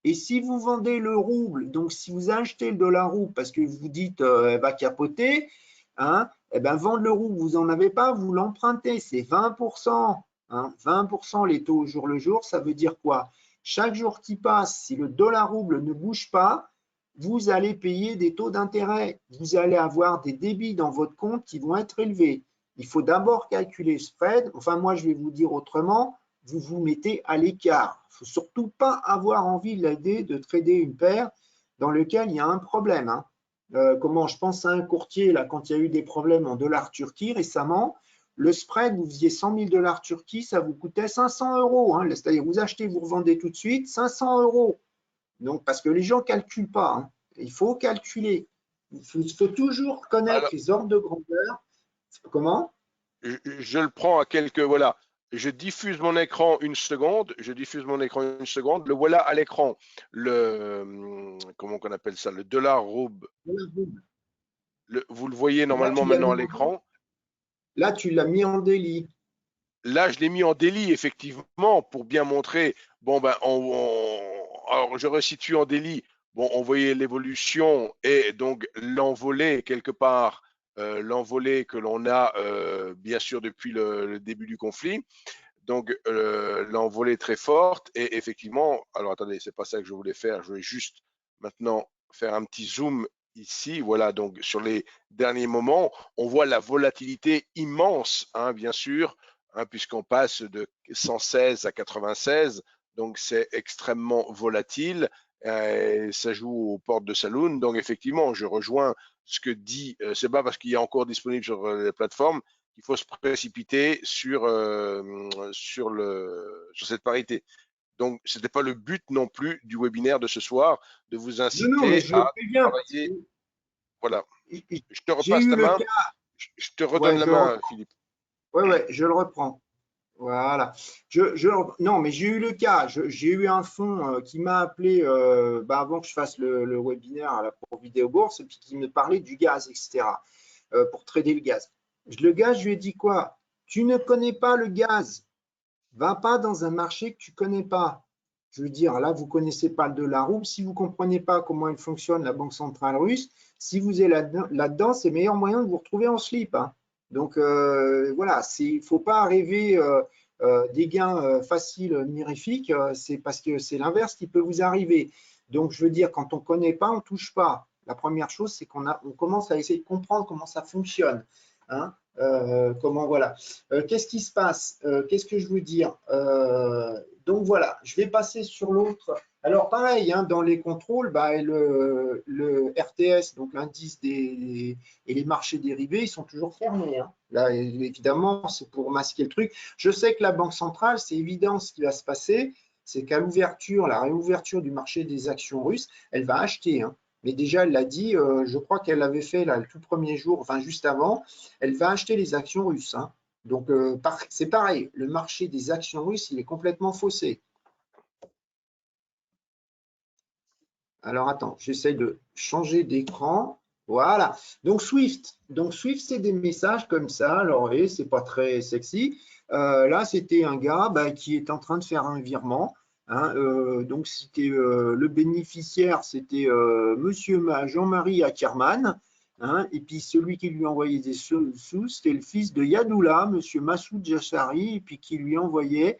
Et si vous vendez le rouble, donc si vous achetez le dollar rouble parce que vous dites elle va capoter, hein, eh ben vendre le rouble, vous n'en avez pas, vous l'empruntez, c'est 20%. Hein, 20% les taux au jour le jour, ça veut dire quoi? Chaque jour qui passe, si le dollar rouble ne bouge pas, vous allez payer des taux d'intérêt. Vous allez avoir des débits dans votre compte qui vont être élevés. Il faut d'abord calculer le spread. Enfin, moi, je vais vous dire autrement vous vous mettez à l'écart. Il ne faut surtout pas avoir envie de trader une paire dans laquelle il y a un problème. Hein. Comment je pense à un courtier, là, quand il y a eu des problèmes en dollars Turquie récemment, le spread, vous faisiez 100 000 dollars Turquie, ça vous coûtait 500 euros. Hein. C'est-à-dire, vous achetez, vous revendez tout de suite, 500 euros. Donc, parce que les gens ne calculent pas. Hein. Il faut calculer. Il faut toujours connaître Alors, les ordres de grandeur. Comment? je le prends à quelques. Voilà. Je diffuse mon écran une seconde. Je diffuse mon écran une seconde. Le voilà à l'écran. Comment on appelle ça? Le dollar rouble. Vous le voyez Là, normalement tu l'as maintenant à mis, l'écran. là, tu l'as mis en délit. Là, je l'ai mis en délit, effectivement, pour bien montrer. Bon, ben, alors, je resitue en délit. Bon, on voyait l'évolution et donc l'envolée, quelque part, l'envolée que l'on a, bien sûr, depuis le début du conflit. Donc, l'envolée très forte. Et effectivement, alors attendez, c'est pas ça que je voulais faire. Je vais juste maintenant faire un petit zoom ici. Voilà, donc sur les derniers moments, on voit la volatilité immense, hein, bien sûr, hein, puisqu'on passe de 116 à 96. Donc, c'est extrêmement volatile. Ça joue aux portes de saloon. Donc, effectivement, je rejoins ce que dit, c'est pas parce qu'il est encore disponible sur les plateformes qu'il faut se précipiter sur cette parité. Donc, ce n'était pas le but non plus du webinaire de ce soir, de vous Non, non, mais inciter je à préviens parce que travailler. Voilà. Je te j'ai repasse eu la le main. cas. Je te redonne Ouais, la je le main, reprends. Philippe. Ouais, ouais, je le reprends. Voilà. Non, mais j'ai eu le cas. J'ai eu un fonds qui m'a appelé avant que je fasse le webinaire là, pour Vidéo Bourse et puis qui me parlait du gaz, etc. Pour trader le gaz. Le gars, je lui ai dit quoi? Tu ne connais pas le gaz. Va pas dans un marché que tu ne connais pas. Je veux dire, là, vous ne connaissez pas le dollar rouble. Si vous ne comprenez pas comment elle fonctionne, la Banque centrale russe, si vous êtes là-dedans, c'est le meilleur moyen de vous retrouver en slip. Hein. Donc, voilà, il ne faut pas rêver des gains faciles, mirifiques. C'est parce que c'est l'inverse qui peut vous arriver. Donc, je veux dire, quand on ne connaît pas, on ne touche pas. La première chose, c'est qu'on commence à essayer de comprendre comment ça fonctionne. Hein. Comment voilà. Qu'est-ce qui se passe? Qu'est-ce que je veux dire? Donc voilà, je vais passer sur l'autre. Alors pareil, hein, dans les contrôles, le RTS, donc l'indice et les marchés dérivés, ils sont toujours fermés. Hein. Là, évidemment, c'est pour masquer le truc. Je sais que la Banque centrale, c'est évident ce qui va se passer, c'est qu'à l'ouverture, la réouverture du marché des actions russes, elle va acheter. Hein. Mais déjà, elle l'a dit, je crois qu'elle l'avait fait là, le tout premier jour, enfin juste avant, elle va acheter les actions russes. Hein. Donc, c'est pareil, le marché des actions russes, il est complètement faussé. Alors, attends, j'essaie de changer d'écran. Voilà. Donc, Swift. Donc, Swift, c'est des messages comme ça. Alors, vous voyez, c'est pas très sexy. Là, c'était un gars qui est en train de faire un virement. Hein, donc, c'était le bénéficiaire, c'était Monsieur Jean-Marie Ackerman. Hein, et puis, celui qui lui envoyait des sous, c'était le fils de Yadoula, Monsieur Massoud Jassari, et puis qui lui envoyait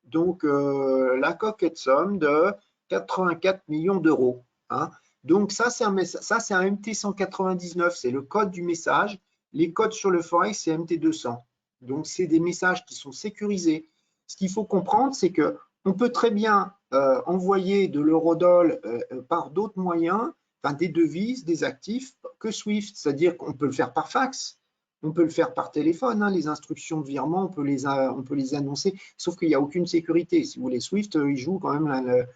donc la coquette somme de 84 millions d'euros. Hein. Donc ça, c'est un MT199, c'est le code du message. les codes sur le Forex, c'est MT200. Donc, c'est des messages qui sont sécurisés. Ce qu'il faut comprendre, c'est qu'on peut très bien envoyer de l'eurodoll par d'autres moyens, enfin des devises, des actifs, que SWIFT, c'est-à-dire qu'on peut le faire par fax, on peut le faire par téléphone, hein, les instructions de virement, on peut les annoncer, sauf qu'il n'y a aucune sécurité. Si vous voulez, SWIFT, il joue quand même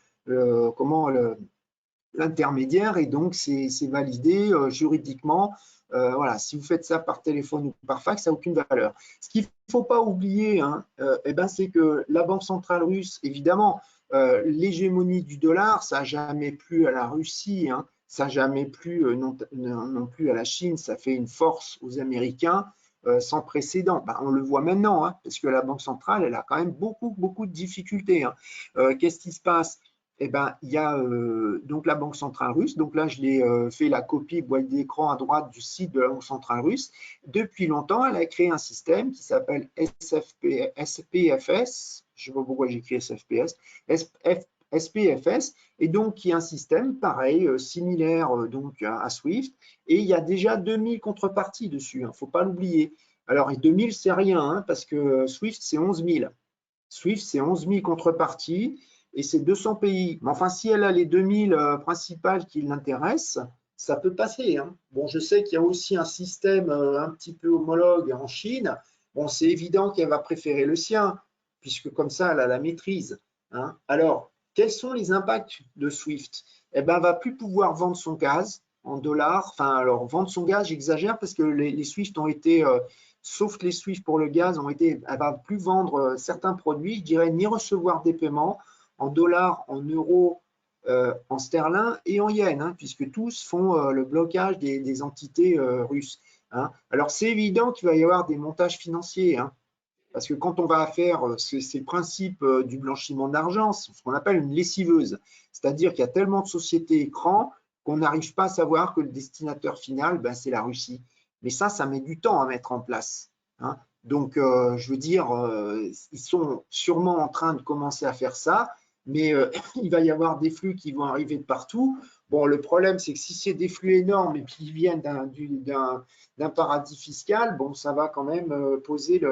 l'intermédiaire et donc c'est validé juridiquement. Voilà, si vous faites ça par téléphone ou par fax, ça n'a aucune valeur. Ce qu'il ne faut pas oublier, hein, c'est que la Banque centrale russe, évidemment, l'hégémonie du dollar, ça n'a jamais plu à la Russie, hein, ça n'a jamais plu non plus à la Chine, ça fait une force aux Américains sans précédent. On le voit maintenant, hein, parce que la Banque centrale, elle a quand même beaucoup de difficultés. Hein. Qu'est-ce qui se passe? Il y a donc la Banque centrale russe. Donc là, je l'ai fait la copie boîte d'écran à droite du site de la Banque centrale russe. Depuis longtemps, elle a créé un système qui s'appelle SPFS. Je ne sais pas pourquoi j'écris SFPS. SPFS, et donc qui est un système pareil, similaire donc à SWIFT. Et il y a déjà 2000 contreparties dessus. Il ne faut pas l'oublier. Alors, 2000, c'est rien, hein, parce que SWIFT, c'est 11 000. SWIFT, c'est 11 000 contreparties. Et c'est 200 pays. Mais enfin, si elle a les 2000 principales qui l'intéressent, ça peut passer. Hein. Bon, je sais qu'il y a aussi un système un petit peu homologue en Chine. Bon, c'est évident qu'elle va préférer le sien, puisque comme ça, elle a la maîtrise. Hein. Alors, quels sont les impacts de SWIFT? Eh bien, elle ne va plus pouvoir vendre son gaz en dollars. Enfin, alors, vendre son gaz, j'exagère, parce que les SWIFT ont été, sauf les SWIFT pour le gaz, elle ne va plus vendre certains produits, je dirais, ni recevoir des paiements en dollars, en euros, en sterling et en yens, hein, puisque tous font le blocage des entités russes. Hein. Alors, c'est évident qu'il va y avoir des montages financiers, hein, parce que quand on va faire ces principes du blanchiment d'argent, c'est ce qu'on appelle une lessiveuse, c'est-à-dire qu'il y a tellement de sociétés écrans qu'on n'arrive pas à savoir que le destinataire final, c'est la Russie. Mais ça met du temps à mettre en place. Hein. Donc, je veux dire, ils sont sûrement en train de commencer à faire ça, mais il va y avoir des flux qui vont arriver de partout. Bon, le problème, c'est que si c'est des flux énormes et puis ils viennent d'un paradis fiscal, bon, ça va quand même poser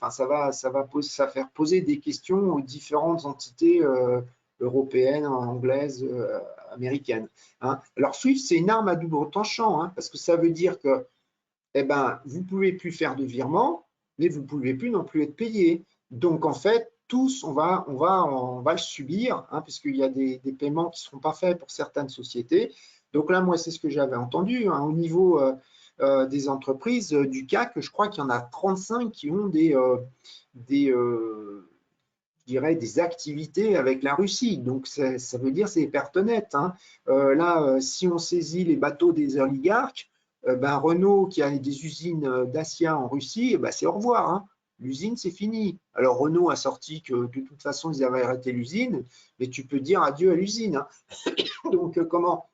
ça va faire poser des questions aux différentes entités européennes, anglaises, américaines. Hein. Alors, SWIFT, c'est une arme à double tranchant, hein, parce que ça veut dire que vous ne pouvez plus faire de virements, mais vous ne pouvez plus non plus être payé. Donc, en fait, tous, on va le subir, hein, puisqu'il y a des paiements qui ne seront pas faits pour certaines sociétés. Donc là, moi, c'est ce que j'avais entendu. Hein, au niveau des entreprises du CAC, je crois qu'il y en a 35 qui ont je dirais, des activités avec la Russie. Donc, ça veut dire que c'est perte nette. Hein. Là, si on saisit les bateaux des oligarques, Renault, qui a des usines Dacia en Russie, c'est au revoir. Hein. L'usine, c'est fini. Alors, Renault a sorti que de toute façon, ils avaient arrêté l'usine, mais tu peux dire adieu à l'usine. Hein. Donc, comment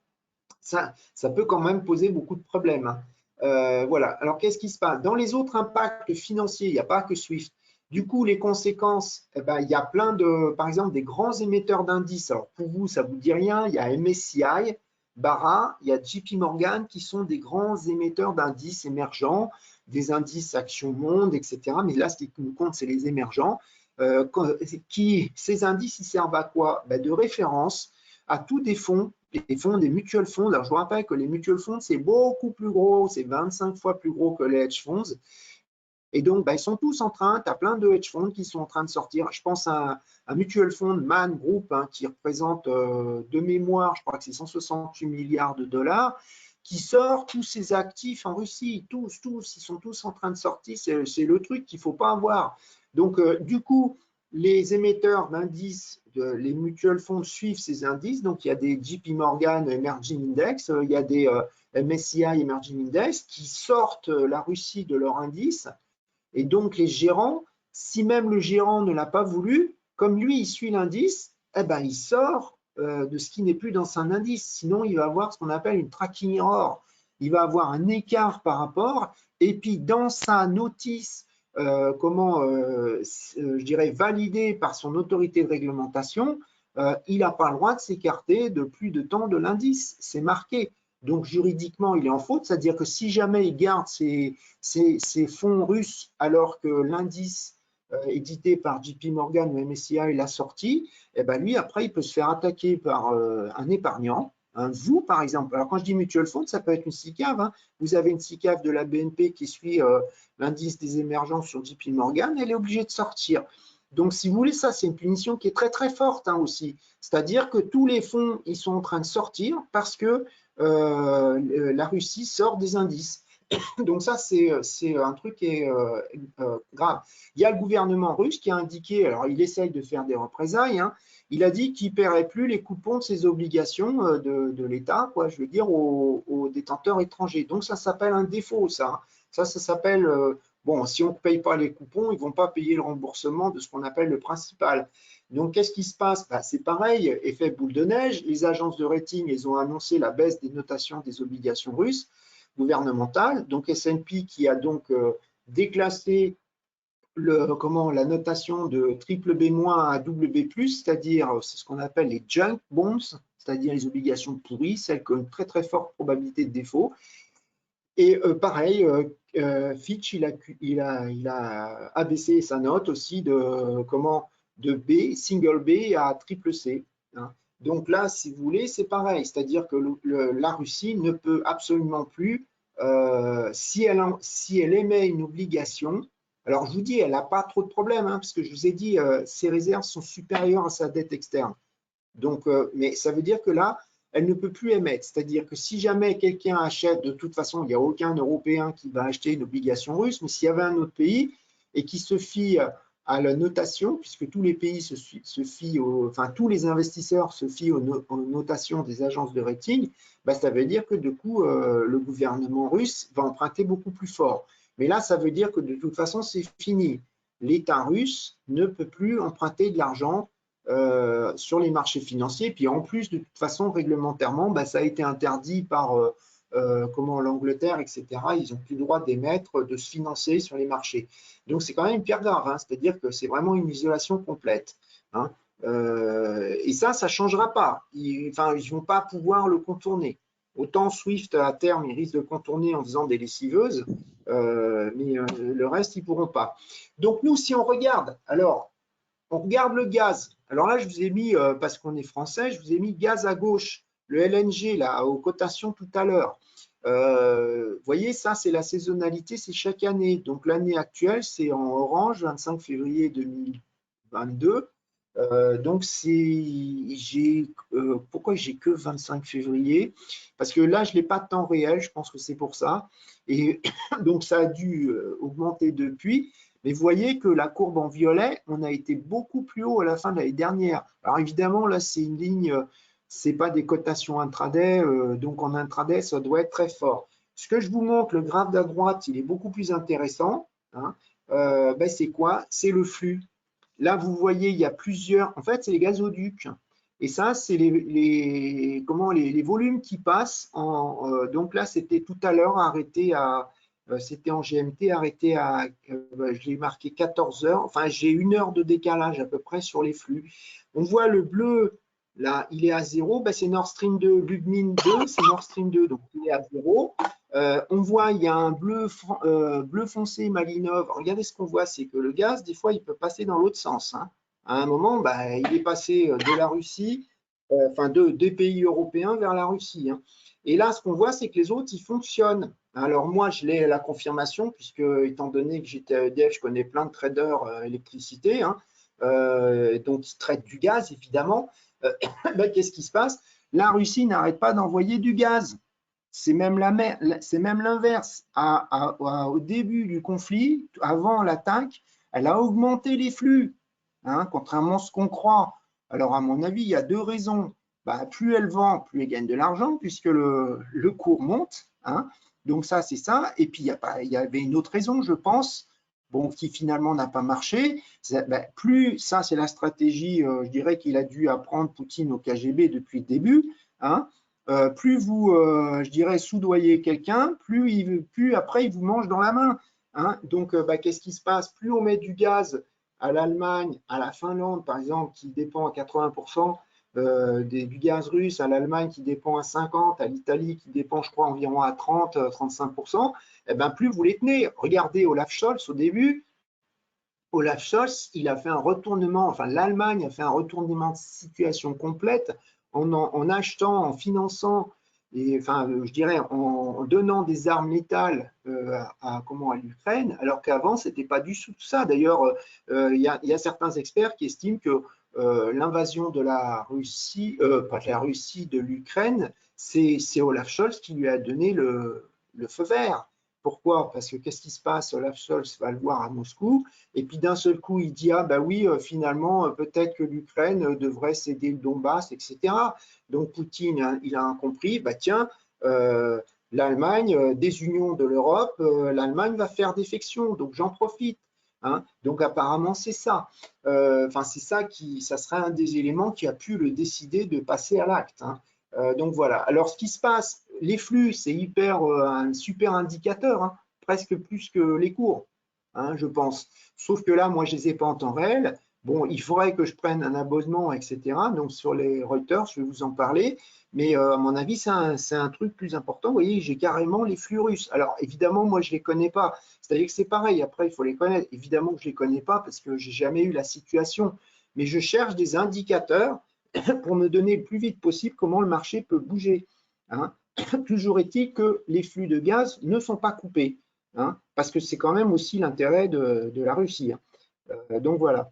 ça peut quand même poser beaucoup de problèmes. Hein. Voilà. Alors, qu'est-ce qui se passe? Dans les autres impacts financiers, il n'y a pas que SWIFT. Du coup, les conséquences, il y a plein par exemple, des grands émetteurs d'indices. Alors, pour vous, ça ne vous dit rien. Il y a MSCI, Barra, il y a JP Morgan qui sont des grands émetteurs d'indices émergents, des indices Action Monde, etc. Mais là, ce qui nous compte, c'est les émergents. Ces indices, ils servent à quoi? De référence à tous des fonds, des mutual funds. Alors, je vous rappelle que les mutual funds, c'est beaucoup plus gros, c'est 25 fois plus gros que les hedge funds. Et donc, ils sont tous en train, tu as plein de hedge funds qui sont en train de sortir. Je pense à un mutual fund Man Group qui représente de mémoire, je crois que c'est 168 milliards de dollars, qui sort tous ses actifs en Russie. Tous, ils sont tous en train de sortir. C'est le truc qu'il ne faut pas avoir. Donc, du coup, les émetteurs d'indices, les mutual funds suivent ces indices. Donc, il y a des JP Morgan Emerging Index, il y a des MSCI Emerging Index qui sortent la Russie de leur indice. Et donc, les gérants, si même le gérant ne l'a pas voulu, comme lui, il suit l'indice, il sort de ce qui n'est plus dans son indice. Sinon, il va avoir ce qu'on appelle une tracking error. Il va avoir un écart par rapport. Et puis, dans sa notice, je dirais, validée par son autorité de réglementation, il n'a pas le droit de s'écarter de plus de temps de l'indice. C'est marqué. Donc juridiquement, il est en faute, c'est-à-dire que si jamais il garde ses fonds russes alors que l'indice édité par JP Morgan ou MSCI l'a sorti, et ben lui, après, il peut se faire attaquer par un épargnant, vous, par exemple. Alors, quand je dis mutual fund, ça peut être une SICAV. Hein. Vous avez une SICAV de la BNP qui suit l'indice des émergents sur JP Morgan, elle est obligée de sortir. Donc, si vous voulez, ça, c'est une punition qui est très, très forte aussi. C'est-à-dire que tous les fonds, ils sont en train de sortir parce que la Russie sort des indices. Donc ça, c'est un truc qui est grave. Il y a le gouvernement russe qui a indiqué, alors il essaye de faire des représailles, hein, il a dit qu'il ne paierait plus les coupons de ses obligations de l'État, quoi, je veux dire, aux détenteurs étrangers. Donc ça s'appelle un défaut, ça. Ça s'appelle, bon, si on ne paye pas les coupons, ils ne vont pas payer le remboursement de ce qu'on appelle le principal. Donc, qu'est-ce qui se passe? Bah, c'est pareil, effet boule de neige. Les agences de rating, elles ont annoncé la baisse des notations des obligations russes gouvernementales. Donc, S&P qui a donc déclassé la notation de triple B- à double B+, c'est-à-dire c'est ce qu'on appelle les junk bonds, c'est-à-dire les obligations pourries, celles qui ont une très très forte probabilité de défaut. Et pareil, Fitch, il a abaissé sa note aussi de B, single B à triple C. Hein. Donc là, si vous voulez, c'est pareil, c'est-à-dire que la Russie ne peut absolument plus, si elle émet une obligation, alors je vous dis, elle n'a pas trop de problèmes, hein, parce que je vous ai dit, ses réserves sont supérieures à sa dette externe. Donc, mais ça veut dire que là, elle ne peut plus émettre. C'est-à-dire que si jamais quelqu'un achète, de toute façon, il n'y a aucun Européen qui va acheter une obligation russe, mais s'il y avait un autre pays et qui se fie à la notation, puisque tous les pays enfin tous les investisseurs se fient aux notations des agences de rating, bah, ça veut dire que du coup, le gouvernement russe va emprunter beaucoup plus fort. Mais là, ça veut dire que de toute façon, c'est fini. L'État russe ne peut plus emprunter de l'argent sur les marchés financiers. Puis en plus, de toute façon, réglementairement, bah, ça a été interdit par l'Angleterre, etc. Ils n'ont plus le droit d'émettre, de se financer sur les marchés. Donc c'est quand même une pierre grave, hein, c'est-à-dire que c'est vraiment une isolation complète. Hein. Et ça ne changera pas. Ils ne vont pas pouvoir le contourner. Autant Swift, à terme, ils risquent de contourner en faisant des lessiveuses, mais le reste, ils ne pourront pas. Donc nous, si on regarde, alors, on regarde le gaz. Alors là, je vous ai mis, parce qu'on est français, je vous ai mis gaz à gauche, le LNG, là, aux cotations tout à l'heure. Vous voyez, ça, c'est la saisonnalité, c'est chaque année. Donc l'année actuelle, c'est en orange, 25 février 2022. Donc, pourquoi j'ai que 25 février? Parce que là, je n'ai pas de temps réel, je pense que c'est pour ça. Et donc, ça a dû augmenter depuis. Mais vous voyez que la courbe en violet, on a été beaucoup plus haut à la fin de l'année dernière. Alors évidemment, là, c'est une ligne, ce n'est pas des cotations intraday, donc en intraday, ça doit être très fort. Ce que je vous montre, le graphe d'à droite, il est beaucoup plus intéressant. Hein. Ben, c'est quoi? C'est le flux. Là, vous voyez, il y a plusieurs, en fait, c'est les gazoducs. Et ça, c'est les volumes qui passent. Donc là, c'était tout à l'heure arrêté à, c'était en GMT, arrêté à, je l'ai marqué 14 heures. Enfin, j'ai 1 heure de décalage à peu près sur les flux. On voit le bleu, là, il est à 0. Ben, c'est Nord Stream 2, Lubmin 2, c'est Nord Stream 2, donc il est à 0. On voit, il y a un bleu foncé Malinov. Regardez ce qu'on voit, c'est que le gaz, des fois, il peut passer dans l'autre sens. Hein. À un moment, bah, il est passé de la Russie, des pays européens vers la Russie. Hein. Et là, ce qu'on voit, c'est que les autres, ils fonctionnent. Alors moi, je l'ai la confirmation, puisque étant donné que j'étais à EDF, je connais plein de traders électricité, hein, donc ils traitent du gaz, évidemment. Ben, qu'est-ce qui se passe? La Russie n'arrête pas d'envoyer du gaz. C'est même l'inverse. Au début du conflit, avant l'attaque, elle a augmenté les flux, hein, contrairement à ce qu'on croit. Alors, à mon avis, il y a 2 raisons. Bah, plus elle vend, plus elle gagne de l'argent, puisque le cours monte. Hein. Donc, ça, c'est ça. Et puis, il y avait une autre raison, je pense, bon, qui finalement n'a pas marché. Plus, ça, c'est la stratégie, je dirais qu'il a dû apprendre Poutine au KGB depuis le début. Hein. Plus vous, je dirais, soudoyez quelqu'un, plus après il vous mange dans la main. Hein. Donc, qu'est-ce qui se passe? Plus on met du gaz à l'Allemagne, à la Finlande, par exemple, qui dépend à 80% du gaz russe à l'Allemagne qui dépend à 50, à l'Italie qui dépend, je crois, environ à 30-35%, eh ben, plus vous les tenez. Regardez Olaf Scholz au début. Olaf Scholz, il a fait un retournement, enfin l'Allemagne a fait un retournement de situation complète en achetant, en finançant, et, enfin, je dirais en donnant des armes létales à l'Ukraine, alors qu'avant, ce n'était pas du tout ça. D'ailleurs, il y a certains experts qui estiment que l'invasion de la Russie, pas de la Russie, de l'Ukraine, c'est Olaf Scholz qui lui a donné le feu vert. Pourquoi? Parce que qu'est-ce qui se passe? Olaf Scholz va le voir à Moscou, et puis d'un seul coup, il dit, ah ben oui, finalement, peut-être que l'Ukraine devrait céder le Donbass, etc. Donc Poutine, hein, il a compris, bah tiens, l'Allemagne, désunion de l'Europe, l'Allemagne va faire défection, donc j'en profite. Hein. Donc apparemment, c'est ça. Enfin, c'est ça ça serait un des éléments qui a pu le décider de passer à l'acte. Hein. Donc voilà. Alors, ce qui se passe, les flux, c'est un super indicateur, hein, presque plus que les cours, hein, je pense. Sauf que là, moi, je ne les ai pas en temps réel. Bon, il faudrait que je prenne un abonnement, etc. Donc, sur les Reuters, je vais vous en parler. Mais à mon avis, c'est un truc plus important. Vous voyez, j'ai carrément les flux russes. Alors, évidemment, moi, je ne les connais pas. C'est-à-dire que c'est pareil. Après, il faut les connaître. Évidemment que je ne les connais pas parce que je n'ai jamais eu la situation. Mais je cherche des indicateurs pour me donner le plus vite possible comment le marché peut bouger. Hein. Toujours est-il que les flux de gaz ne sont pas coupés, hein, parce que c'est quand même aussi l'intérêt de la Russie. Hein. Donc voilà.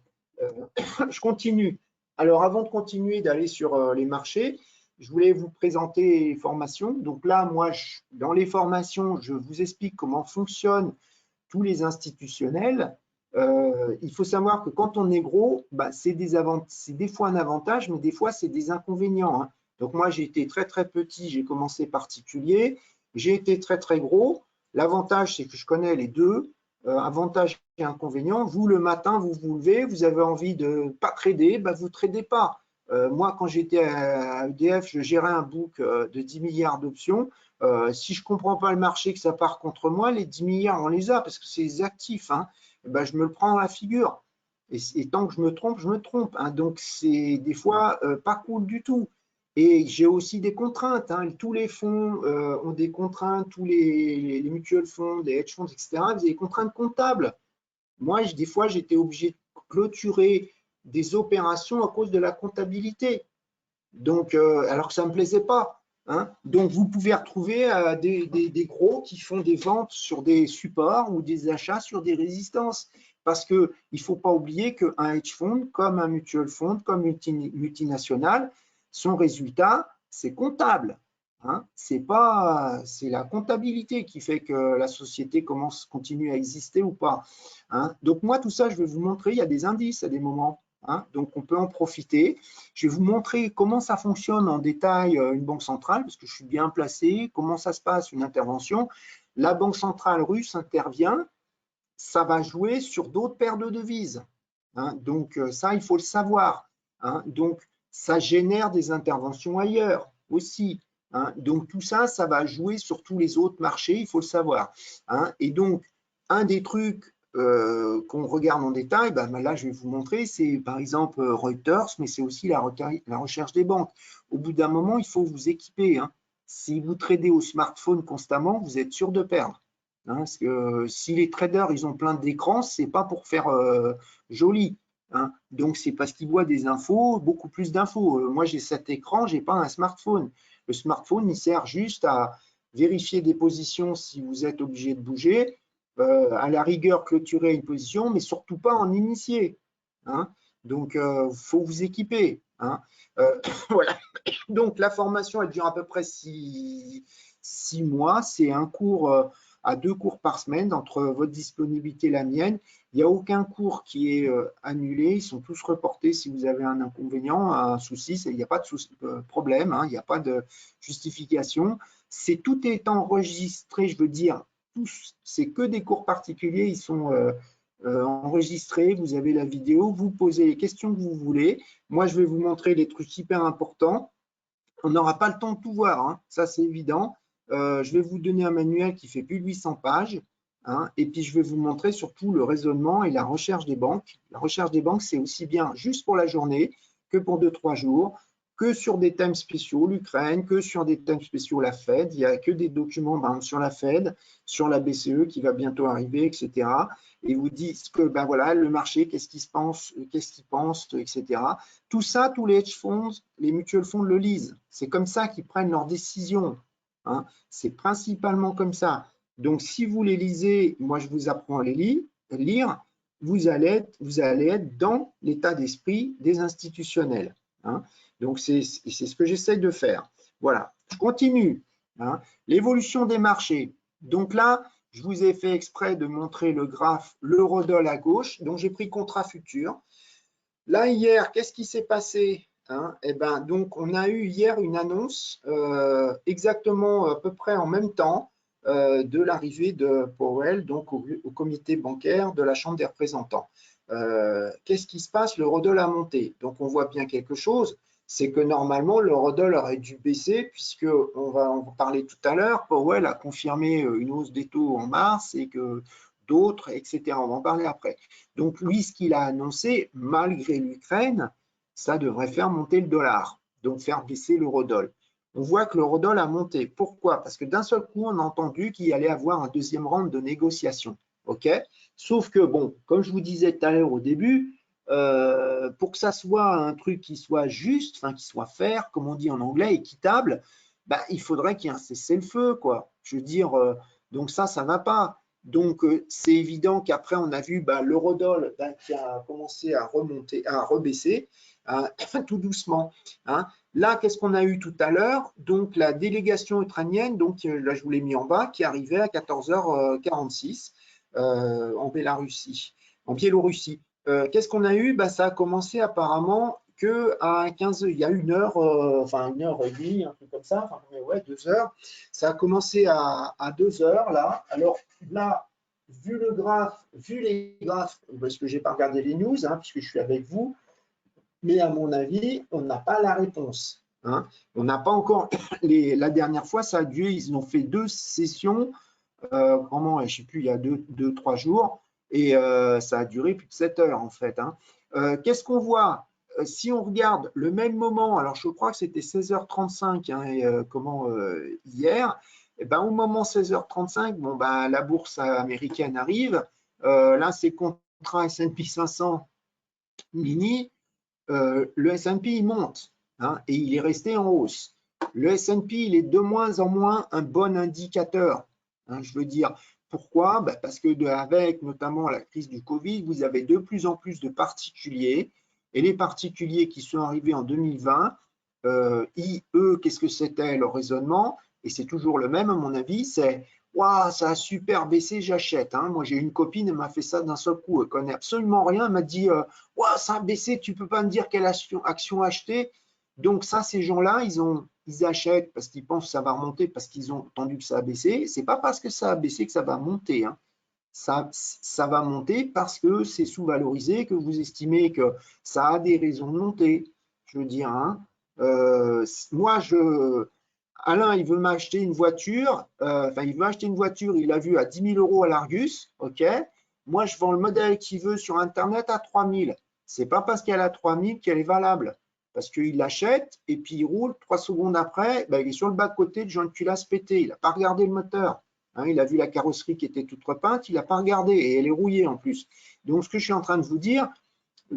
Je continue. Alors avant de continuer d'aller sur les marchés, je voulais vous présenter les formations. Donc là, moi, dans les formations, je vous explique comment fonctionnent tous les institutionnels. Il faut savoir que quand on est gros, bah, c'est des fois un avantage, mais des fois, c'est des inconvénients. Hein. Donc moi, j'ai été très, très petit, j'ai commencé particulier. J'ai été très, très gros. L'avantage, c'est que je connais les deux. Avantage et inconvénient. Vous, le matin, vous vous levez, vous avez envie de ne pas trader, bah, vous ne tradez pas. Moi, quand j'étais à EDF, je gérais un book de 10 milliards d'options. Si je ne comprends pas le marché, que ça part contre moi, les 10 milliards, on les a parce que c'est des actifs. Hein. Ben, je me le prends dans la figure. Et tant que je me trompe, je me trompe. Hein. Donc, c'est des fois pas cool du tout. Et j'ai aussi des contraintes. Hein. Tous les fonds ont des contraintes, tous les mutual funds, les hedge funds, etc. Vous avez des contraintes comptables. Moi, des fois, j'étais obligé de clôturer des opérations à cause de la comptabilité. Donc, alors que ça ne me plaisait pas. Hein. Donc, vous pouvez retrouver des gros qui font des ventes sur des supports ou des achats sur des résistances. Parce qu'il ne faut pas oublier qu'un hedge fund, comme un mutual fund, comme une multinationale, son résultat, c'est comptable. Hein. C'est la comptabilité qui fait que la société continue à exister ou pas. Hein. Donc, moi, tout ça, je vais vous montrer, il y a des indices à des moments. Hein, donc, on peut en profiter. Je vais vous montrer comment ça fonctionne en détail une banque centrale, parce que je suis bien placé, comment ça se passe une intervention. La banque centrale russe intervient, ça va jouer sur d'autres paires de devises. Hein, donc, ça, il faut le savoir. Hein, donc, ça génère des interventions ailleurs aussi. Hein, donc, tout ça, ça va jouer sur tous les autres marchés, il faut le savoir. Hein, et donc, un des trucs qu'on regarde en détail, ben là je vais vous montrer, c'est par exemple Reuters, mais c'est aussi la recherche des banques. Au bout d'un moment, il faut vous équiper. Hein. Si vous tradez au smartphone constamment, vous êtes sûr de perdre. Hein, parce que si les traders ils ont plein d'écrans, c'est pas pour faire joli. Hein. Donc c'est parce qu'ils voient des infos, beaucoup plus d'infos. Moi j'ai cet écran, j'ai pas un smartphone. Le smartphone il sert juste à vérifier des positions si vous êtes obligé de bouger. À la rigueur clôturer une position, mais surtout pas en initier. Hein. Donc, il faut vous équiper. Hein. Voilà. Donc, la formation, elle dure à peu près 6 mois. C'est un cours à 2 cours par semaine entre votre disponibilité et la mienne. Il n'y a aucun cours qui est annulé. Ils sont tous reportés si vous avez un inconvénient, un souci. Il n'y a pas de problème. Hein. Il n'y a pas de justification. Tout est enregistré, je veux dire, c'est que des cours particuliers, ils sont enregistrés, vous avez la vidéo, vous posez les questions que vous voulez. Moi, je vais vous montrer les trucs hyper importants. On n'aura pas le temps de tout voir, hein, ça c'est évident. Je vais vous donner un manuel qui fait plus de 800 pages. Hein, et puis, je vais vous montrer surtout le raisonnement et la recherche des banques. La recherche des banques, c'est aussi bien juste pour la journée que pour 2-3 jours. que sur des thèmes spéciaux, l'Ukraine, que sur des thèmes spéciaux, la Fed. Il n'y a que des documents, par exemple, sur la Fed, sur la BCE qui va bientôt arriver, etc. Et vous disent que ben voilà, le marché, qu'est-ce qu'il pense, etc. Tout ça, tous les hedge funds, les mutual funds le lisent. C'est comme ça qu'ils prennent leurs décisions. Hein. C'est principalement comme ça. Donc, si vous les lisez, moi je vous apprends à les lire, vous allez être dans l'état d'esprit des institutionnels. Hein. Donc, c'est ce que j'essaie de faire. Voilà, je continue. Hein. L'évolution des marchés. Donc là, je vous ai fait exprès de montrer le graphe, l'eurodoll à gauche. Donc, j'ai pris contrat futur. Là, hier, qu'est-ce qui s'est passé? Hein, eh ben, donc, on a eu hier une annonce exactement à peu près en même temps de l'arrivée de Powell donc au comité bancaire de la Chambre des représentants. Qu'est-ce qui se passe? L'eurodoll a monté. Donc, on voit bien quelque chose, c'est que normalement, l'eurodoll aurait dû baisser puisque, on va en parler tout à l'heure, Powell a confirmé une hausse des taux en mars et que d'autres, etc. On va en parler après. Donc, lui, ce qu'il a annoncé, malgré l'Ukraine, ça devrait faire monter le dollar, donc faire baisser l'eurodoll. On voit que l'eurodoll a monté. Pourquoi? Parce que d'un seul coup, on a entendu qu'il y allait avoir un deuxième round de négociations. OK? Sauf que, bon, comme je vous disais tout à l'heure au début, pour que ça soit un truc qui soit juste, enfin qui soit fair, comme on dit en anglais, équitable, bah, il faudrait qu'il y ait un cessez-le-feu, quoi. Je veux dire, donc ça ne va pas. Donc, c'est évident qu'après, on a vu bah, l'eurodoll qui a commencé à remonter, à rebaisser, tout doucement. Hein. Là, qu'est-ce qu'on a eu tout à l'heure? Donc, la délégation ukrainienne, donc là, je vous l'ai mis en bas, qui arrivait à 14h46 en Biélorussie. Qu'est-ce qu'on a eu? Bah, ça a commencé apparemment qu'à 15, il y a une heure, enfin 1h30, un truc comme ça, enfin ouais, 2 heures. Ça a commencé à 2 heures là. Alors là, vu le graphe, vu les graphes, parce que je n'ai pas regardé les news, hein, puisque je suis avec vous, mais à mon avis, on n'a pas la réponse. Hein. On n'a pas encore. La dernière fois, ça a duré, ils ont fait 2 sessions, je ne sais plus, il y a 2-3 jours, et ça a duré plus de 7 heures en fait. Hein. Qu'est-ce qu'on voit? Si on regarde le même moment, alors je crois que c'était 16h35 hein, hier, et ben, au moment 16h35, bon, ben, la bourse américaine arrive. Là, c'est contrat S&P 500 mini. Le S&P il monte hein, et il est resté en hausse. Le S&P il est de moins en moins un bon indicateur. Hein, je veux dire, pourquoi? Ben parce que avec notamment la crise du Covid, vous avez de plus en plus de particuliers et les particuliers qui sont arrivés en 2020, eux, qu'est-ce que c'était leur raisonnement? Et c'est toujours le même à mon avis, c'est waouh, ça a super baissé, j'achète. Hein. Moi, j'ai une copine, elle m'a fait ça d'un seul coup. Elle connaît absolument rien. Elle m'a dit waouh, ça a baissé, tu ne peux pas me dire quelle action acheter. Donc, ça, ces gens-là, ils achètent parce qu'ils pensent que ça va remonter, parce qu'ils ont entendu que ça a baissé. Ce n'est pas parce que ça a baissé que ça va monter. Hein. Ça va monter parce que c'est sous-valorisé, que vous estimez que ça a des raisons de monter. Je veux dire, hein. Moi, Alain, il veut m'acheter une voiture. Il veut acheter une voiture, il l'a vu à 10 000 € à l'Argus. OK. Moi, je vends le modèle qu'il veut sur Internet à 3 000. Ce n'est pas parce qu'elle a 3 000 qu'elle est valable. Parce qu'il l'achète et puis il roule. 3 secondes après, il est sur le bas-côté, le joint de culasse pété. Il n'a pas regardé le moteur. Hein, il a vu la carrosserie qui était toute repeinte. Il n'a pas regardé et elle est rouillée en plus. Donc, ce que je suis en train de vous dire,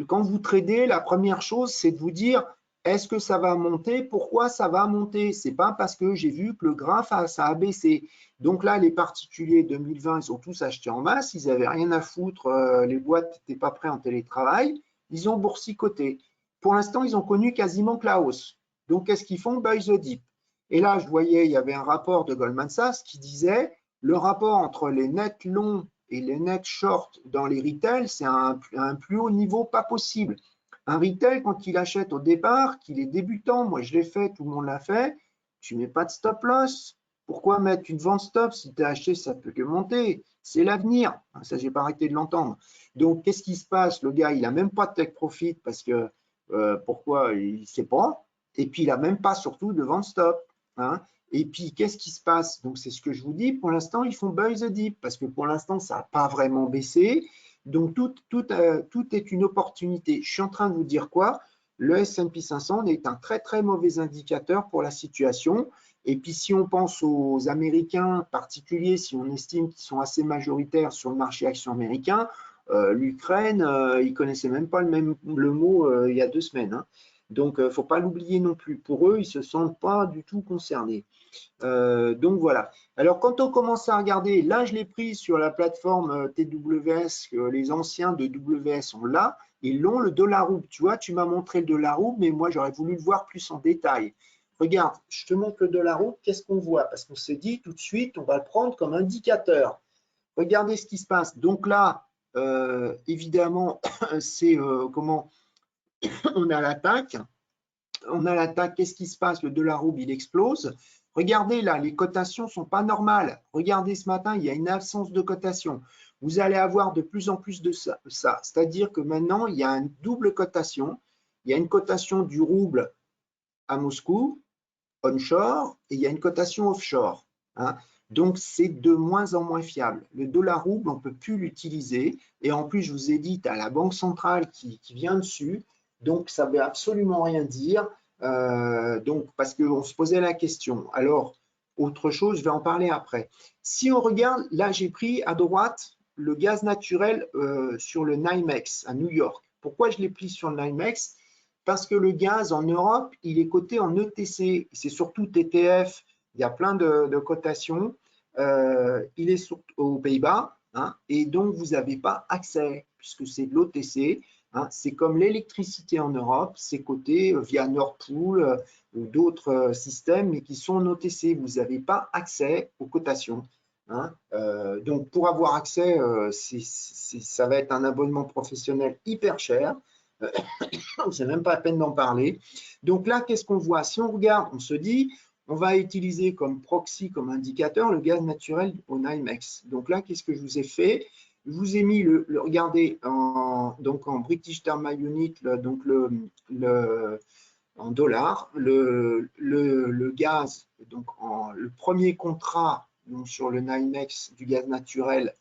quand vous tradez, la première chose, c'est de vous dire est-ce que ça va monter? Pourquoi ça va monter? Ce n'est pas parce que j'ai vu que le graphe ça a baissé. Donc là, les particuliers 2020, ils ont tous acheté en masse, ils n'avaient rien à foutre, les boîtes n'étaient pas prêtes en télétravail, ils ont boursicoté. Pour l'instant, ils ont connu quasiment que la hausse. Donc, qu'est-ce qu'ils font? Buy the dip. Et là, je voyais, il y avait un rapport de Goldman Sachs qui disait le rapport entre les nets longs et les net short dans les retail, c'est un plus haut niveau pas possible. Un retail, quand il achète au départ, qu'il est débutant, moi je l'ai fait, tout le monde l'a fait, tu ne mets pas de stop loss. Pourquoi mettre une vente stop? Si tu as acheté, ça ne peut que monter. C'est l'avenir. Ça, je n'ai pas arrêté de l'entendre. Donc, qu'est-ce qui se passe? Le gars, il n'a même pas de take profit parce que pourquoi? Il ne sait pas. Et puis, il n'a même pas surtout de vente stop. Hein. Et puis, qu'est-ce qui se passe? Donc, c'est ce que je vous dis. Pour l'instant, ils font buy the dip parce que pour l'instant, ça n'a pas vraiment baissé. Donc, tout est une opportunité. Je suis en train de vous dire quoi? le S&P 500 est un très très mauvais indicateur pour la situation. Et puis si on pense aux Américains particuliers, si on estime qu'ils sont assez majoritaires sur le marché action américain, l'Ukraine, ils ne connaissaient même pas le mot il y a 2 semaines. Hein. Donc, il ne faut pas l'oublier non plus. Pour eux, ils ne se sentent pas du tout concernés. Donc, voilà. Alors, quand on commence à regarder, là, je l'ai pris sur la plateforme TWS, les anciens de WS ont là, ils l'ont, le dollar rouble. Tu vois, tu m'as montré le dollar rouble, mais moi, j'aurais voulu le voir plus en détail. Regarde, je te montre le dollar rouble, qu'est-ce qu'on voit? Parce qu'on s'est dit tout de suite, on va le prendre comme indicateur. Regardez ce qui se passe. Donc là, évidemment, c'est comment on a l'attaque. On a l'attaque, qu'est-ce qui se passe? Le dollar rouble, il explose. Regardez là, les cotations ne sont pas normales. Regardez ce matin, il y a une absence de cotation. Vous allez avoir de plus en plus de ça. C'est-à-dire que maintenant, il y a une double cotation. Il y a une cotation du rouble à Moscou, onshore, et il y a une cotation offshore. Hein. Donc, c'est de moins en moins fiable. Le dollar rouble, on ne peut plus l'utiliser. Et en plus, je vous ai dit, tu as la Banque centrale qui vient dessus. Donc, ça ne veut absolument rien dire. Donc, parce qu'on se posait la question. Alors, autre chose, je vais en parler après. Si on regarde, là, j'ai pris à droite le gaz naturel sur le NYMEX à New York. Pourquoi je l'ai pris sur le NYMEX? Parce que le gaz en Europe, il est coté en ETC. C'est surtout TTF. Il y a plein de cotations. Il est aux Pays-Bas. Hein, et donc, vous n'avez pas accès puisque c'est de l'OTC. Hein, c'est comme l'électricité en Europe, c'est coté via Nord Pool ou d'autres systèmes, mais qui sont en OTC. Vous n'avez pas accès aux cotations. Hein, donc, pour avoir accès, ça va être un abonnement professionnel hyper cher. C'est même pas la peine d'en parler. Donc là, qu'est-ce qu'on voit? Si on regarde, on se dit, on va utiliser comme proxy, comme indicateur, le gaz naturel au NYMEX. Donc là, qu'est-ce que je vous ai fait? Je vous ai mis regardez, donc en British Thermal Unit, donc en dollars, le gaz, donc le premier contrat donc sur le NYMEX du gaz naturel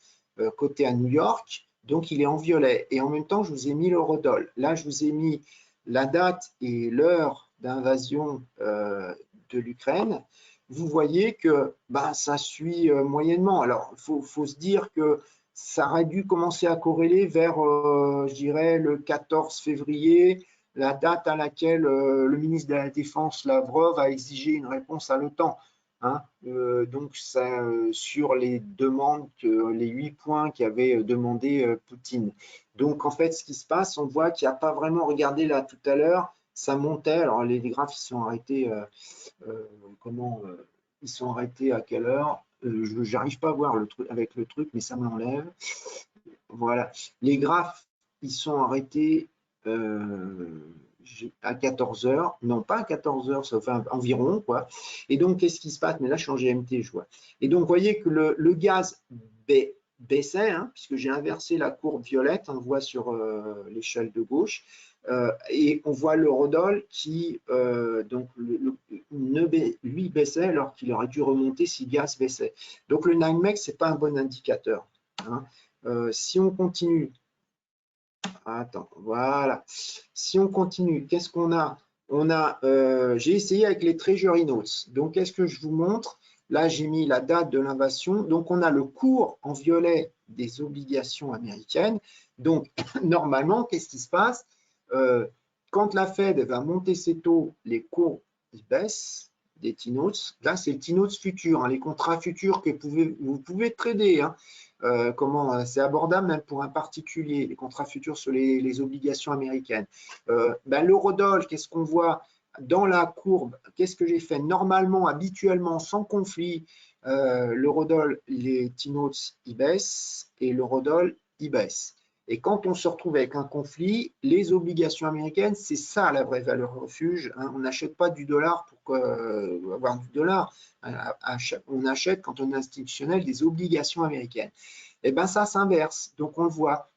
coté à New York, donc il est en violet. Et en même temps, je vous ai mis l'eurodoll. Là, je vous ai mis la date et l'heure d'invasion de l'Ukraine. Vous voyez que ça suit moyennement. Alors, il faut se dire que ça aurait dû commencer à corréler vers, je dirais, le 14 février, la date à laquelle le ministre de la Défense, Lavrov, a exigé une réponse à l'OTAN. Hein, donc, ça, sur les demandes, les 8 points qu'avait demandé Poutine. Donc, en fait, ce qui se passe, on voit qu'il n'y a pas vraiment, regardez là tout à l'heure, ça montait, alors les graphes, ils sont arrêtés, ils sont arrêtés à quelle heure? Je n'arrive pas à voir le truc avec le truc, mais ça m'enlève. Voilà, les graphes, ils sont arrêtés à 14 heures, non pas à 14 heures, enfin environ, quoi. Et donc, qu'est-ce qui se passe? Mais là, je suis en GMT, je vois. Et donc, vous voyez que le gaz baissait, hein, puisque j'ai inversé la courbe violette, on voit sur l'échelle de gauche, et on voit l'eurodoll qui, donc, lui baissait alors qu'il aurait dû remonter si le gaz baissait. Donc, le NYMEX, ce n'est pas un bon indicateur. Hein. Si on continue, attends, voilà. Si on continue, qu'est-ce qu'on a? On a, j'ai essayé avec les Treasury Notes. Donc, qu'est-ce que je vous montre? Là, j'ai mis la date de l'invasion. Donc, on a le cours en violet des obligations américaines. Donc, normalement, qu'est-ce qui se passe? Quand la Fed va monter ses taux, les cours ils baissent des T-Notes. Là, c'est le T-Notes futur, hein, les contrats futurs que vous pouvez trader. Hein. C'est abordable même pour un particulier, les contrats futurs sur les obligations américaines. L'eurodoll, qu'est-ce qu'on voit dans la courbe? Qu'est-ce que j'ai fait? Normalement, habituellement, sans conflit, l'eurodoll, les T-Notes, ils baissent et l'eurodoll, ils baissent. Et quand on se retrouve avec un conflit, les obligations américaines, c'est ça la vraie valeur refuge. Hein. On n'achète pas du dollar pour avoir du dollar. On achète, quand on est institutionnel, des obligations américaines. Et bien ça s'inverse. Donc on le voit.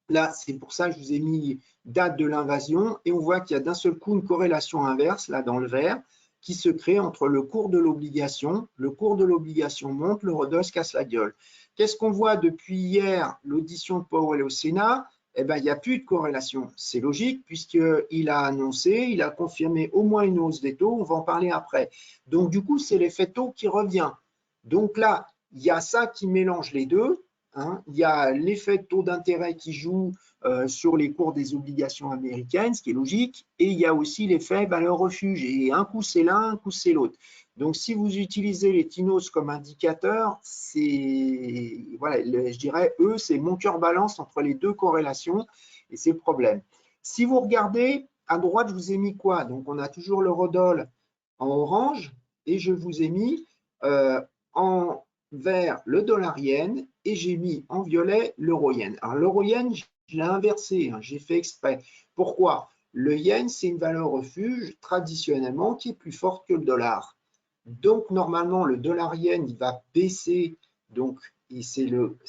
Là, c'est pour ça que je vous ai mis date de l'invasion. Et on voit qu'il y a d'un seul coup une corrélation inverse, là dans le vert, qui se crée entre le cours de l'obligation. Le cours de l'obligation monte, l'eurodoll se casse la gueule. Qu'est-ce qu'on voit depuis hier, l'audition de Powell au Sénat? eh ben, il n'y a plus de corrélation. C'est logique puisqu'il a annoncé, il a confirmé au moins une hausse des taux, on va en parler après. Donc, du coup, c'est l'effet taux qui revient. Donc là, il y a ça qui mélange les deux. Hein. Il y a l'effet taux d'intérêt qui joue sur les cours des obligations américaines, ce qui est logique, et il y a aussi l'effet valeur refuge. Et un coup, c'est l'un, un coup, c'est l'autre. Donc, si vous utilisez les TINOS comme indicateur, c'est, voilà, je dirais, eux, c'est mon cœur balance entre les deux corrélations et c'est le problème. Si vous regardez, à droite, je vous ai mis quoi? Donc, on a toujours l'eurodoll en orange et je vous ai mis en vert le dollar yen et j'ai mis en violet l'euro yen. Alors, l'euro yen, je l'ai inversé, hein, j'ai fait exprès. Pourquoi? Le yen, c'est une valeur refuge traditionnellement qui est plus forte que le dollar. Donc, normalement, le dollar yen, il va baisser. Donc, le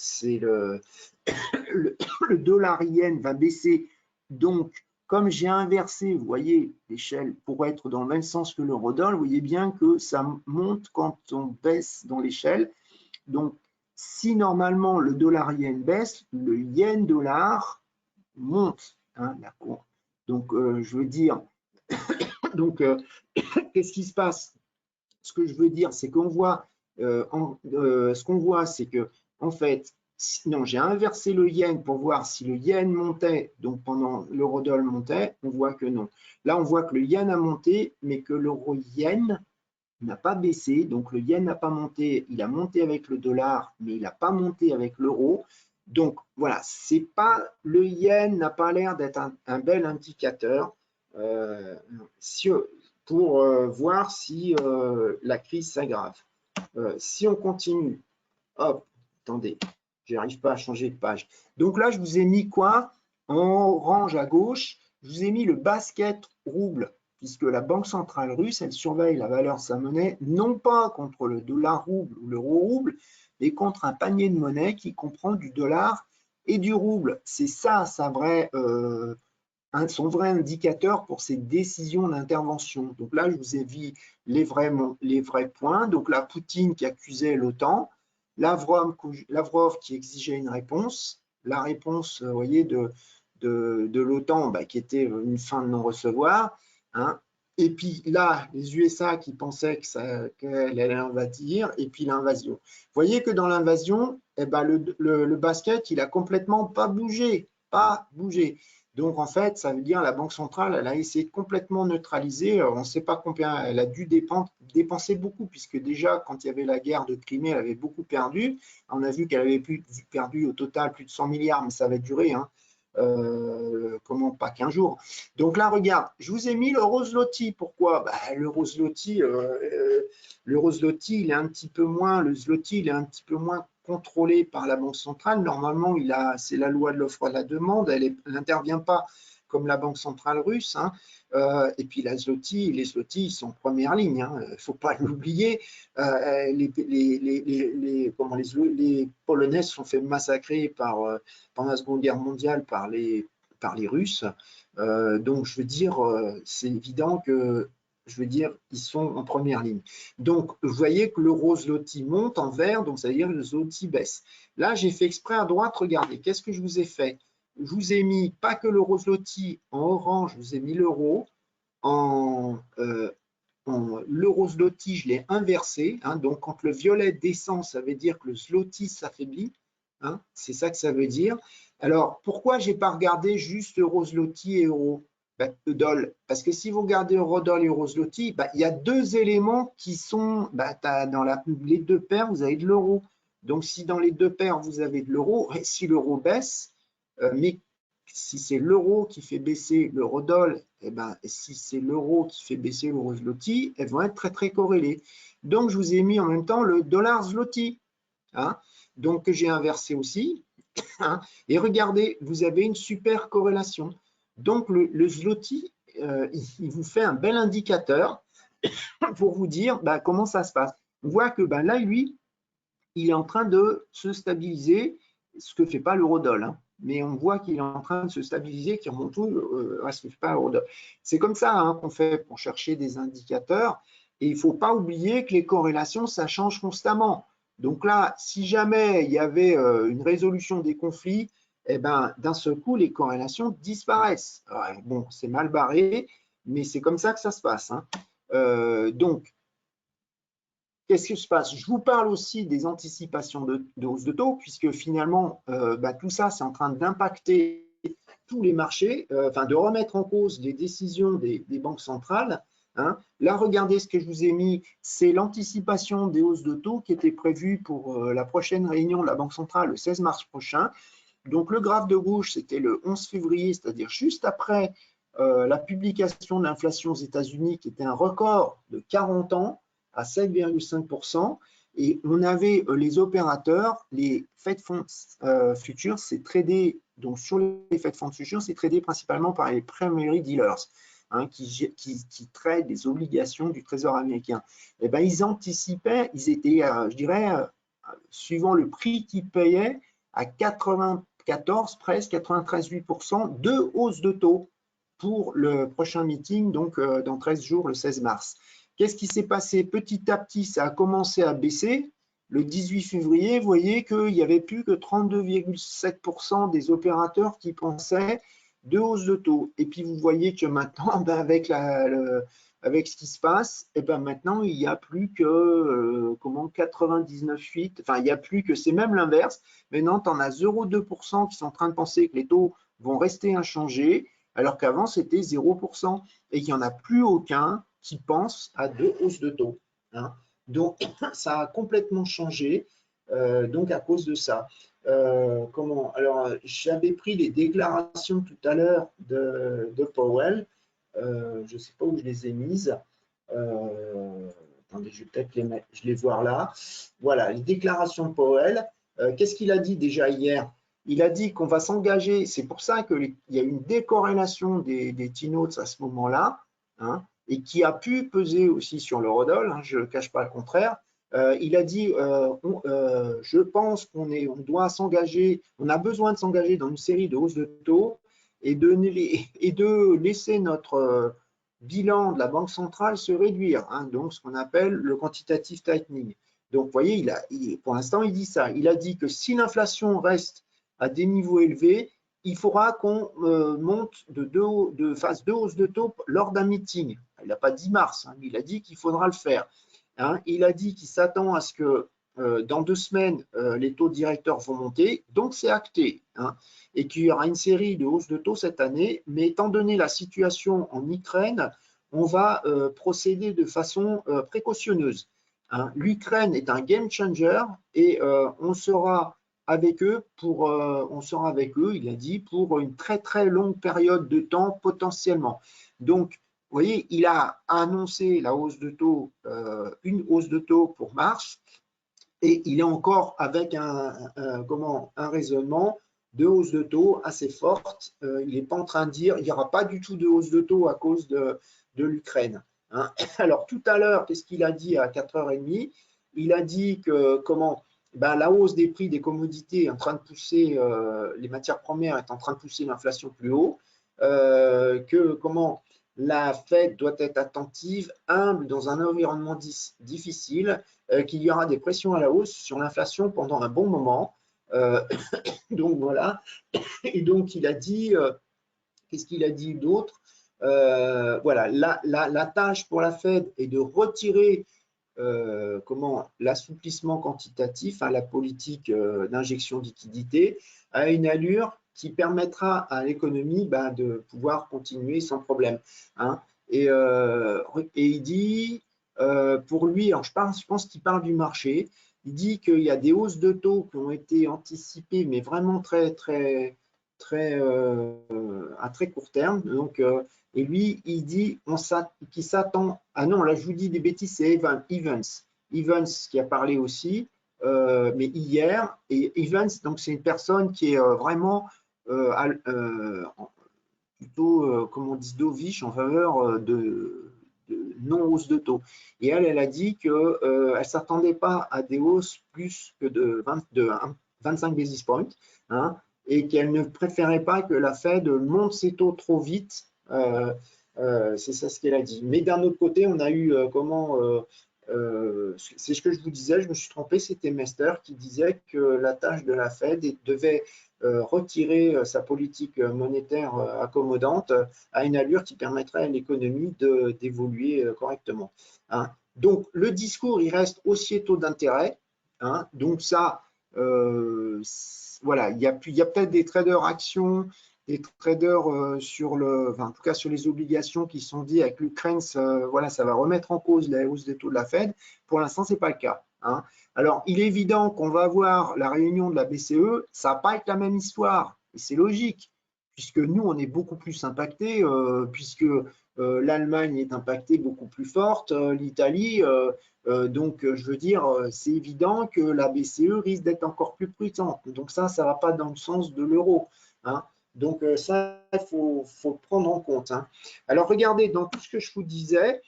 dollar yen va baisser. Donc, comme j'ai inversé, vous voyez, l'échelle pour être dans le même sens que l'eurodoll, vous voyez bien que ça monte quand on baisse dans l'échelle. Donc, si normalement le dollar yen baisse, le yen dollar monte, hein, la courbe. Donc, je veux dire, donc, qu'est-ce qui se passe? Ce que je veux dire, c'est qu'on voit, ce qu'on voit, c'est que, en fait, non, j'ai inversé le yen pour voir si le yen montait, donc pendant l'eurodoll montait, on voit que non. Là, on voit que le yen a monté, mais que l'euro yen n'a pas baissé, donc le yen n'a pas monté, il a monté avec le dollar, mais il n'a pas monté avec l'euro. Donc voilà, c'est pas, le yen n'a pas l'air d'être un bel indicateur pour voir si la crise s'aggrave. Si on continue, hop, attendez, j'arrive pas à changer de page. Donc là, je vous ai mis quoi? En orange à gauche, je vous ai mis le basket rouble, puisque la Banque centrale russe, elle surveille la valeur de sa monnaie, non pas contre le dollar rouble ou l'euro rouble, mais contre un panier de monnaie qui comprend du dollar et du rouble. C'est ça, son vrai indicateur pour ses décisions d'intervention. Donc là, je vous ai vu les vrais points. Donc là, Poutine qui accusait l'OTAN, Lavrov qui exigeait une réponse, la réponse, vous voyez, de l'OTAN qui était une fin de non-recevoir. Hein. Et puis là, les USA qui pensaient qu'elle allait invadir, et puis l'invasion. Vous voyez que dans l'invasion, le basket, il a complètement pas bougé. Donc, en fait, ça veut dire la Banque centrale, elle a essayé de complètement neutraliser. On ne sait pas combien, elle a dû dépenser beaucoup, puisque déjà, quand il y avait la guerre de Crimée, elle avait beaucoup perdu. On a vu qu'elle avait perdu au total plus de 100 milliards, mais ça va durer, hein. Comment pas 15 jours. Donc là, regarde, je vous ai mis l'euro zloty. Pourquoi? L'euro zloty, il est un petit peu moins, le zloty, il est un petit peu moins contrôlé par la Banque centrale. Normalement, c'est la loi de l'offre et de la demande. Elle n'intervient pas comme la Banque centrale russe. Hein. Et puis les zloty, ils sont en première ligne. Hein. Il ne faut pas l'oublier. Les Polonais se sont fait massacrer pendant la Seconde Guerre mondiale par les Russes. Donc, je veux dire, c'est évident que ils sont en première ligne. Donc, vous voyez que l'euro zloty monte en vert, donc ça veut dire que le zloty baisse. Là, j'ai fait exprès à droite, regardez, qu'est-ce que je vous ai fait? Je vous ai mis pas que l'euro zloty en orange, je vous ai mis l'euro l'euro zloty, je l'ai inversé. Hein, donc, quand le violet descend, ça veut dire que le zloty s'affaiblit. Hein, c'est ça que ça veut dire. Alors, pourquoi je n'ai pas regardé juste euro zloty et euro doll? Parce que si vous regardez euro-doll et euro zloty, il y a deux éléments qui sont, dans les deux paires, vous avez de l'euro. Donc, si dans les deux paires, vous avez de l'euro, si l'euro baisse, mais si c'est l'euro qui fait baisser l'euro-doll, si c'est l'euro qui fait baisser l'euro zloty, elles vont être très, très corrélées. Donc, je vous ai mis en même temps le dollar zloty. Hein, donc, que j'ai inversé aussi. Hein, et regardez, vous avez une super corrélation. Donc, le zloty, il vous fait un bel indicateur pour vous dire comment ça se passe. On voit que là, lui, il est en train de se stabiliser, ce que ne fait pas l'eurodoll. Hein. Mais on voit qu'il est en train de se stabiliser, qu'il remonte tout, ce que ne fait pas l'eurodoll. C'est comme ça hein, qu'on fait pour chercher des indicateurs. Et il ne faut pas oublier que les corrélations, ça change constamment. Donc là, si jamais il y avait une résolution des conflits, eh ben, d'un seul coup, les corrélations disparaissent. Ouais, bon, c'est mal barré, mais c'est comme ça que ça se passe. Hein. Donc, qu'est-ce qui se passe? Je vous parle aussi des anticipations de hausse de taux, puisque finalement, tout ça, c'est en train d'impacter tous les marchés, de remettre en cause les décisions des banques centrales. Hein. Là, regardez ce que je vous ai mis, c'est l'anticipation des hausses de taux qui était prévue pour la prochaine réunion de la Banque centrale le 16 mars prochain. Donc, le graphe de gauche, c'était le 11 février, c'est-à-dire juste après la publication de l'inflation aux États-Unis, qui était un record de 40 ans à 7,5%. Et on avait les opérateurs, les Fed Funds futures, c'est tradé, donc sur les Fed Funds futures, c'est tradé principalement par les primary dealers, hein, qui tradent des obligations du Trésor américain. Et ben, ils anticipaient, ils étaient, je dirais, suivant le prix qu'ils payaient, à 94, presque 93,8% de hausse de taux pour le prochain meeting, donc dans 13 jours, le 16 mars. Qu'est-ce qui s'est passé? Petit à petit, ça a commencé à baisser. Le 18 février, vous voyez qu'il n'y avait plus que 32,7% des opérateurs qui pensaient de hausse de taux. Et puis, vous voyez que maintenant, avec ce qui se passe, et ben maintenant, il n'y a plus que 99,8, enfin, il n'y a plus que, c'est même l'inverse. Maintenant, tu en as 0,2% qui sont en train de penser que les taux vont rester inchangés, alors qu'avant, c'était 0%. Et qu'il n'y en a plus aucun qui pense à deux hausses de taux. Hein. Donc, ça a complètement changé, donc à cause de ça. Alors, j'avais pris les déclarations tout à l'heure de Powell. Je ne sais pas où je les ai mises. Attendez, je vais peut-être les voir là. Voilà, les déclarations de Powell. Qu'est-ce qu'il a dit déjà hier? Il a dit qu'on va s'engager. C'est pour ça qu'il y a une décorrélation des T-notes à ce moment-là, hein, et qui a pu peser aussi sur l'eurodoll, hein, je ne cache pas le contraire. Il a dit, je pense qu'on doit s'engager, on a besoin de s'engager dans une série de hausses de taux et de laisser notre bilan de la Banque centrale se réduire, hein, donc ce qu'on appelle le quantitative tightening. Donc, vous voyez, pour l'instant, il dit ça. Il a dit que si l'inflation reste à des niveaux élevés, il faudra qu'on monte fasse deux hausses de taux lors d'un meeting. Il n'a pas dit mars, hein, mais il a dit qu'il faudra le faire. Hein. Il a dit qu'il s'attend à ce que dans 2 semaines, les taux directeurs vont monter, donc c'est acté, hein, et qu'il y aura une série de hausses de taux cette année, mais étant donné la situation en Ukraine, on va procéder de façon précautionneuse. Hein. L'Ukraine est un game changer et on sera avec eux, il a dit, pour une très très longue période de temps potentiellement. Donc, vous voyez, il a annoncé la hausse de taux, une hausse de taux pour mars, et il est encore avec un raisonnement de hausse de taux assez forte. Il n'est pas en train de dire qu'il n'y aura pas du tout de hausse de taux à cause de l'Ukraine. Hein. Alors, tout à l'heure, qu'est-ce qu'il a dit à 4h30? Il a dit que la hausse des prix des commodités est en train de pousser, les matières premières est en train de pousser l'inflation plus haut, que la Fed doit être attentive, humble dans un environnement difficile, qu'il y aura des pressions à la hausse sur l'inflation pendant un bon moment. Donc voilà. Et donc il a dit, qu'est-ce qu'il a dit d'autre? Voilà, la tâche pour la Fed est de retirer l'assouplissement quantitatif, hein, la politique d'injection de liquidité, à une allure qui permettra à l'économie de pouvoir continuer sans problème. Hein. Et il dit, pour lui, alors je pense qu'il parle du marché, il dit qu'il y a des hausses de taux qui ont été anticipées, mais vraiment très à très court terme. Donc, et lui, il dit qu'il s'attend. Ah non, là, je vous dis des bêtises, c'est Evans qui a parlé aussi, mais hier. Et Evans, donc, c'est une personne qui est vraiment plutôt, comme on dit, dovish en faveur de non-hausse de taux. Et elle a dit qu'elle ne s'attendait pas à des hausses plus que de 25 basis points, hein, et qu'elle ne préférait pas que la Fed monte ses taux trop vite. C'est ça ce qu'elle a dit. Mais d'un autre côté, on a eu c'est ce que je vous disais, je me suis trompé, c'était Mester qui disait que la tâche de la Fed devait retirer sa politique monétaire accommodante à une allure qui permettrait à l'économie d'évoluer correctement. Hein. Donc, le discours, il reste haussier taux d'intérêt. Hein. Donc, ça, voilà, il y a peut-être des traders actions, des traders sur en tout cas sur les obligations qui sont dit avec l'Ukraine, voilà, ça va remettre en cause la hausse des taux de la Fed. Pour l'instant, ce n'est pas le cas. Hein. Alors, il est évident qu'on va avoir la réunion de la BCE, ça ne va pas être la même histoire, et c'est logique, puisque nous, on est beaucoup plus impactés, puisque l'Allemagne est impactée beaucoup plus forte, l'Italie, donc je veux dire, c'est évident que la BCE risque d'être encore plus prudente. Donc ça ne va pas dans le sens de l'euro. Hein. Donc ça, il faut le prendre en compte. Hein. Alors regardez, dans tout ce que je vous disais,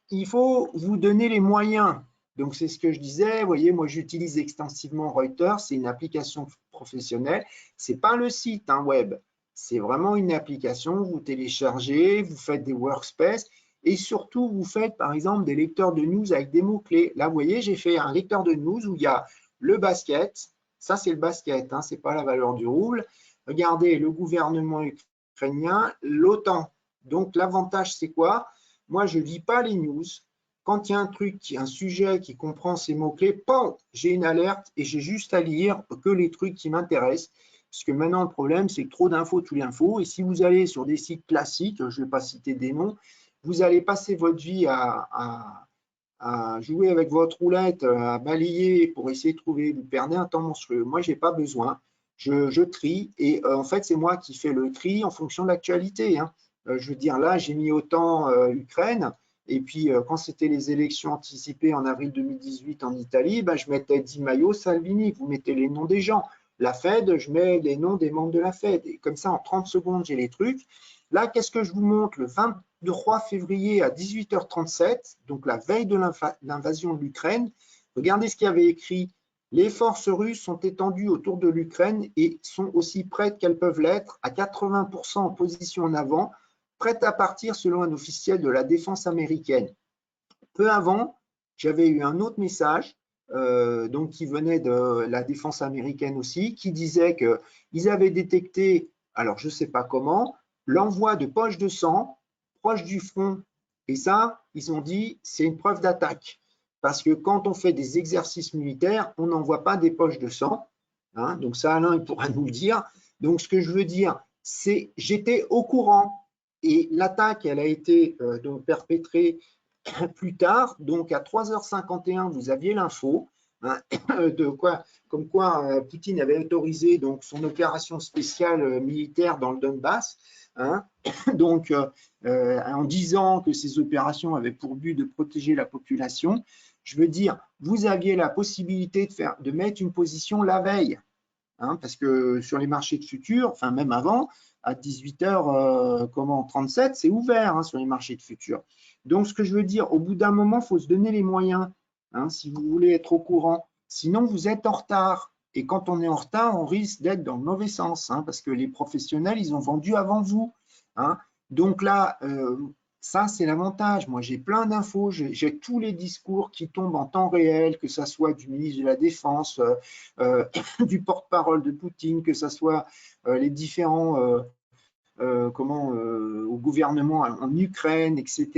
il faut vous donner les moyens. Donc c'est ce que je disais, vous voyez, moi j'utilise extensivement Reuters, c'est une application professionnelle, ce n'est pas le site web, c'est vraiment une application, vous téléchargez, vous faites des workspaces et surtout vous faites par exemple des lecteurs de news avec des mots-clés. Là, vous voyez, j'ai fait un lecteur de news où il y a le basket, ça c'est le basket, ce n'est pas la valeur du rouble. Regardez, le gouvernement ukrainien, l'OTAN. Donc l'avantage c'est quoi? Moi, je ne lis pas les news. Quand il y a un sujet qui comprend ces mots-clés, j'ai une alerte et j'ai juste à lire que les trucs qui m'intéressent. Parce que maintenant, le problème, c'est que trop d'infos, tout l'info. Et si vous allez sur des sites classiques, je ne vais pas citer des noms, vous allez passer votre vie à jouer avec votre roulette, à balayer pour essayer de trouver, vous perdez un temps monstrueux. Moi, je n'ai pas besoin. Je trie et en fait, c'est moi qui fais le tri en fonction de l'actualité. Hein. Je veux dire, là, j'ai mis autant Ukraine. Et puis, quand c'était les élections anticipées en avril 2018 en Italie, je mettais Di Maio, Salvini. Vous mettez les noms des gens. La Fed, je mets les noms des membres de la Fed. Et comme ça, en 30 secondes, j'ai les trucs. Là, qu'est-ce que je vous montre? Le 23 février à 18h37, donc la veille de l'invasion de l'Ukraine, regardez ce qu'il y avait écrit. Les forces russes sont étendues autour de l'Ukraine et sont aussi prêtes qu'elles peuvent l'être, à 80% en position en avant, prêtes à partir selon un officiel de la défense américaine. Peu avant, j'avais eu un autre message donc qui venait de la défense américaine aussi, qui disait qu'ils avaient détecté, alors je ne sais pas comment, l'envoi de poches de sang proche du front. Et ça, ils ont dit, c'est une preuve d'attaque. Parce que quand on fait des exercices militaires, on n'envoie pas des poches de sang. Hein, donc ça, Alain, il pourra nous le dire. Donc ce que je veux dire, c'est j'étais au courant. Et l'attaque, elle a été donc perpétrée plus tard, donc à 3h51, vous aviez l'info comme quoi Poutine avait autorisé donc son opération spéciale militaire dans le Donbass, donc en disant que ces opérations avaient pour but de protéger la population. Je veux dire, vous aviez la possibilité de mettre une position la veille, parce que sur les marchés de futurs, enfin même avant, à 18h37, c'est ouvert sur les marchés de futurs. Donc, ce que je veux dire, au bout d'un moment, il faut se donner les moyens, si vous voulez être au courant. Sinon, vous êtes en retard. Et quand on est en retard, on risque d'être dans le mauvais sens, parce que les professionnels, ils ont vendu avant vous. Donc là, ça, c'est l'avantage. Moi, j'ai plein d'infos, j'ai tous les discours qui tombent en temps réel, que ce soit du ministre de la Défense, du porte-parole de Poutine, que ce soit les différents au gouvernement en Ukraine, etc.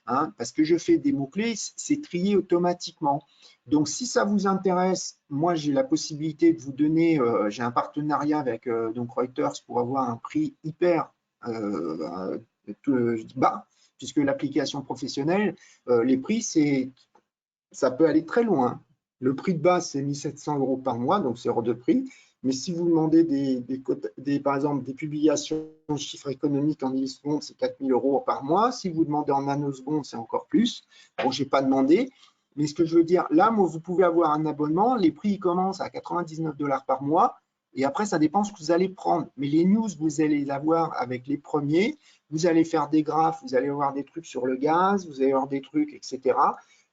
Parce que je fais des mots-clés, c'est trié automatiquement. Donc, si ça vous intéresse, moi, j'ai la possibilité de vous donner, j'ai un partenariat avec donc Reuters pour avoir un prix hyper bas, puisque l'application professionnelle, les prix, ça peut aller très loin. Le prix de base, c'est 1 700 € par mois, donc c'est hors de prix. Mais si vous demandez par exemple des publications de chiffres économiques en millisecondes, c'est 4 000 € par mois. Si vous demandez en nanosecondes, c'est encore plus. Bon, je n'ai pas demandé. Mais ce que je veux dire, là, moi, vous pouvez avoir un abonnement. Les prix commencent à 99 $ par mois. Et après, ça dépend ce que vous allez prendre. Mais les news, vous allez les avoir avec les premiers. Vous allez faire des graphes, vous allez avoir des trucs sur le gaz, vous allez avoir des trucs, etc.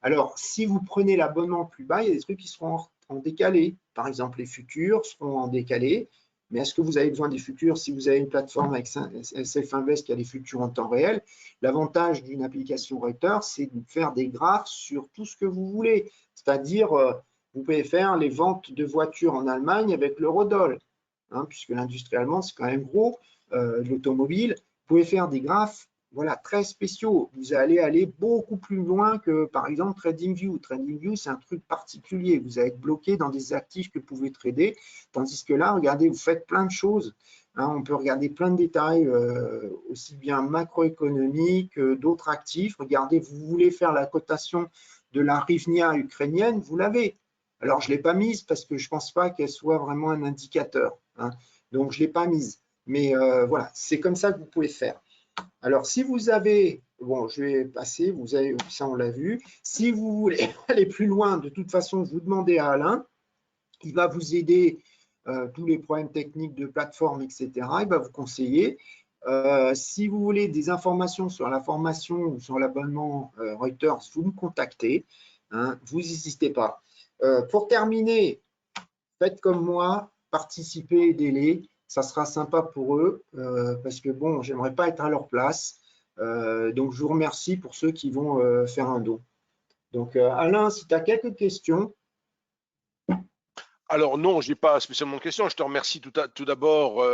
Alors, si vous prenez l'abonnement plus bas, il y a des trucs qui seront en décalé. Par exemple, les futurs seront en décalé. Mais est-ce que vous avez besoin des futurs? Si vous avez une plateforme avec SF Invest qui a des futurs en temps réel, l'avantage d'une application Reuters, c'est de faire des graphes sur tout ce que vous voulez. C'est-à-dire, vous pouvez faire les ventes de voitures en Allemagne avec l'eurodoll, hein, puisque l'industrie allemande, c'est quand même gros, l'automobile. Vous pouvez faire des graphes voilà, très spéciaux. Vous allez aller beaucoup plus loin que, par exemple, TradingView. TradingView, c'est un truc particulier. Vous allez être bloqué dans des actifs que vous pouvez trader. Tandis que là, regardez, vous faites plein de choses. Hein, on peut regarder plein de détails, aussi bien macroéconomiques que d'autres actifs. Regardez, vous voulez faire la cotation de la Rivnia ukrainienne, vous l'avez. Alors, je ne l'ai pas mise parce que je ne pense pas qu'elle soit vraiment un indicateur. Hein. Donc, je ne l'ai pas mise. Mais voilà, c'est comme ça que vous pouvez faire. Alors, si vous avez, bon, je vais passer, vous avez, ça on l'a vu. Si vous voulez aller plus loin, de toute façon, vous demandez à Alain. Il va vous aider tous les problèmes techniques de plateforme, etc. Il va vous conseiller. Si vous voulez des informations sur la formation ou sur l'abonnement Reuters, vous me contactez. Hein, vous n'hésitez pas. Pour terminer, faites comme moi, participez, aidez-les. Ça sera sympa pour eux parce que bon, j'aimerais pas être à leur place. Donc, je vous remercie pour ceux qui vont faire un don. Donc, Alain, si tu as quelques questions. Alors non, je n'ai pas spécialement de questions. Je te remercie tout d'abord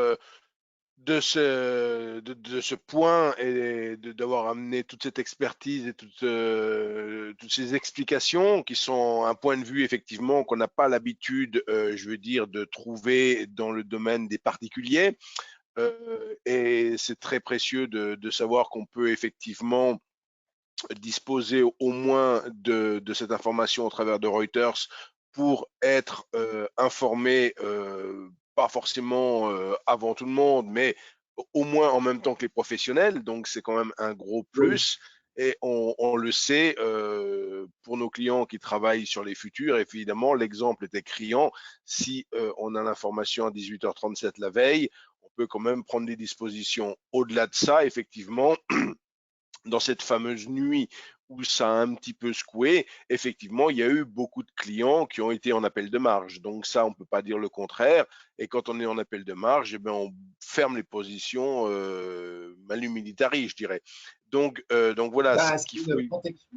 de ce point et d'avoir amené toute cette expertise et toutes ces explications qui sont un point de vue effectivement qu'on n'a pas l'habitude, je veux dire, de trouver dans le domaine des particuliers. Et c'est très précieux de savoir qu'on peut effectivement disposer au moins de cette information au travers de Reuters pour être informé, pas forcément avant tout le monde, mais au moins en même temps que les professionnels. Donc, c'est quand même un gros Oui. plus. Et on le sait, pour nos clients qui travaillent sur les futurs, évidemment, l'exemple était criant. Si on a l'information à 18h37 la veille, on peut quand même prendre des dispositions. Au-delà de ça, effectivement, dans cette fameuse nuit où ça a un petit peu secoué, effectivement, il y a eu beaucoup de clients qui ont été en appel de marge. Donc ça, on ne peut pas dire le contraire. Et quand on est en appel de marge, eh bien, on ferme les positions manu militari, je dirais. Donc voilà, ce Bah, c'est qu'il faut. une protection.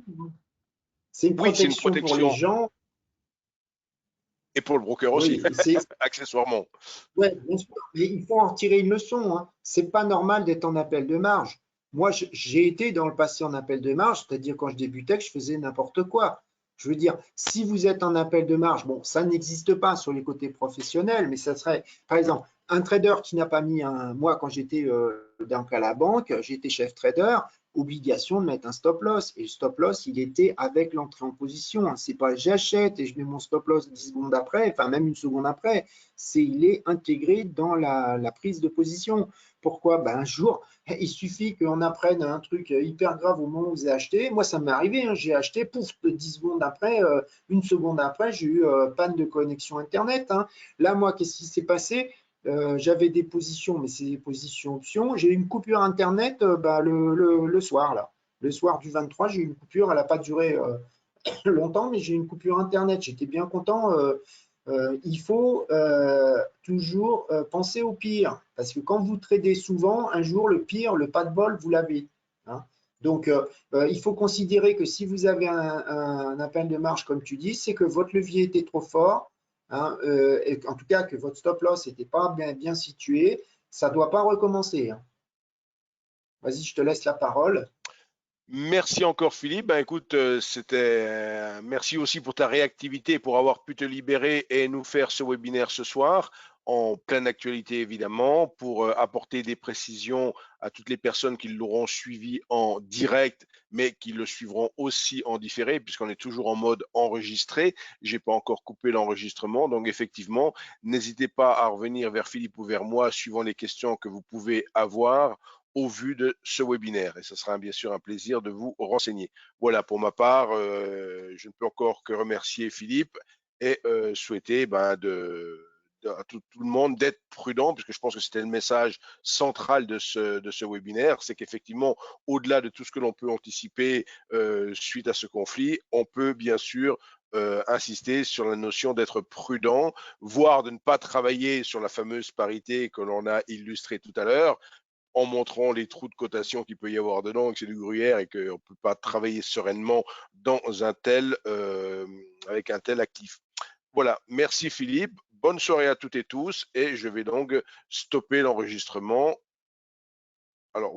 C'est une Oui, c'est une protection pour les protection. gens. Et pour le broker aussi, Oui, c'est accessoirement. ouais, bien sûr. Mais il faut en tirer une leçon. Hein. C'est pas normal d'être en appel de marge. Moi, j'ai été dans le passé en appel de marge, c'est-à-dire quand je débutais, que je faisais n'importe quoi. Je veux dire, si vous êtes en appel de marge, bon, ça n'existe pas sur les côtés professionnels, mais ça serait, par exemple, un trader qui n'a pas mis un. Moi, quand j'étais à la banque, j'étais chef trader, obligation de mettre un stop loss. Et le stop loss, il était avec l'entrée en position. Hein. C'est pas j'achète et je mets mon stop loss 10 secondes après, enfin même une seconde après. Il est intégré dans la prise de position. Pourquoi? Ben, un jour, il suffit qu'on apprenne un truc hyper grave au moment où vous avez acheté. Moi, ça m'est arrivé, hein, j'ai acheté, pouf, 10 secondes après, une seconde après, j'ai eu panne de connexion Internet. Hein. Là, moi, qu'est-ce qui s'est passé? J'avais des positions, mais c'est des positions options. J'ai eu une coupure Internet le soir, là. Le soir du 23, j'ai eu une coupure, elle n'a pas duré longtemps, mais j'ai eu une coupure Internet. J'étais bien content. Il faut toujours penser au pire, parce que quand vous tradez souvent, un jour, le pire, le pas de bol, vous l'avez. Hein. Donc, il faut considérer que si vous avez un appel de marge, comme tu dis, c'est que votre levier était trop fort, hein, et en tout cas que votre stop loss n'était pas bien situé. Ça ne doit pas recommencer. Hein. Vas-y, je te laisse la parole. Merci encore Philippe. Ben, écoute, merci aussi pour ta réactivité, pour avoir pu te libérer et nous faire ce webinaire ce soir en pleine actualité évidemment, pour apporter des précisions à toutes les personnes qui l'auront suivi en direct, mais qui le suivront aussi en différé, puisqu'on est toujours en mode enregistré. J'ai pas encore coupé l'enregistrement, donc effectivement, n'hésitez pas à revenir vers Philippe ou vers moi suivant les questions que vous pouvez avoir au vu de ce webinaire. Et ce sera bien sûr un plaisir de vous renseigner. Voilà, pour ma part, je ne peux encore que remercier Philippe et souhaiter à tout le monde d'être prudent, puisque je pense que c'était le message central de ce webinaire, c'est qu'effectivement, au-delà de tout ce que l'on peut anticiper suite à ce conflit, on peut bien sûr insister sur la notion d'être prudent, voire de ne pas travailler sur la fameuse parité que l'on a illustrée tout à l'heure, en montrant les trous de cotation qu'il peut y avoir dedans, que c'est du gruyère et qu'on ne peut pas travailler sereinement dans avec un tel actif. Voilà, merci Philippe, bonne soirée à toutes et tous et je vais donc stopper l'enregistrement. Alors,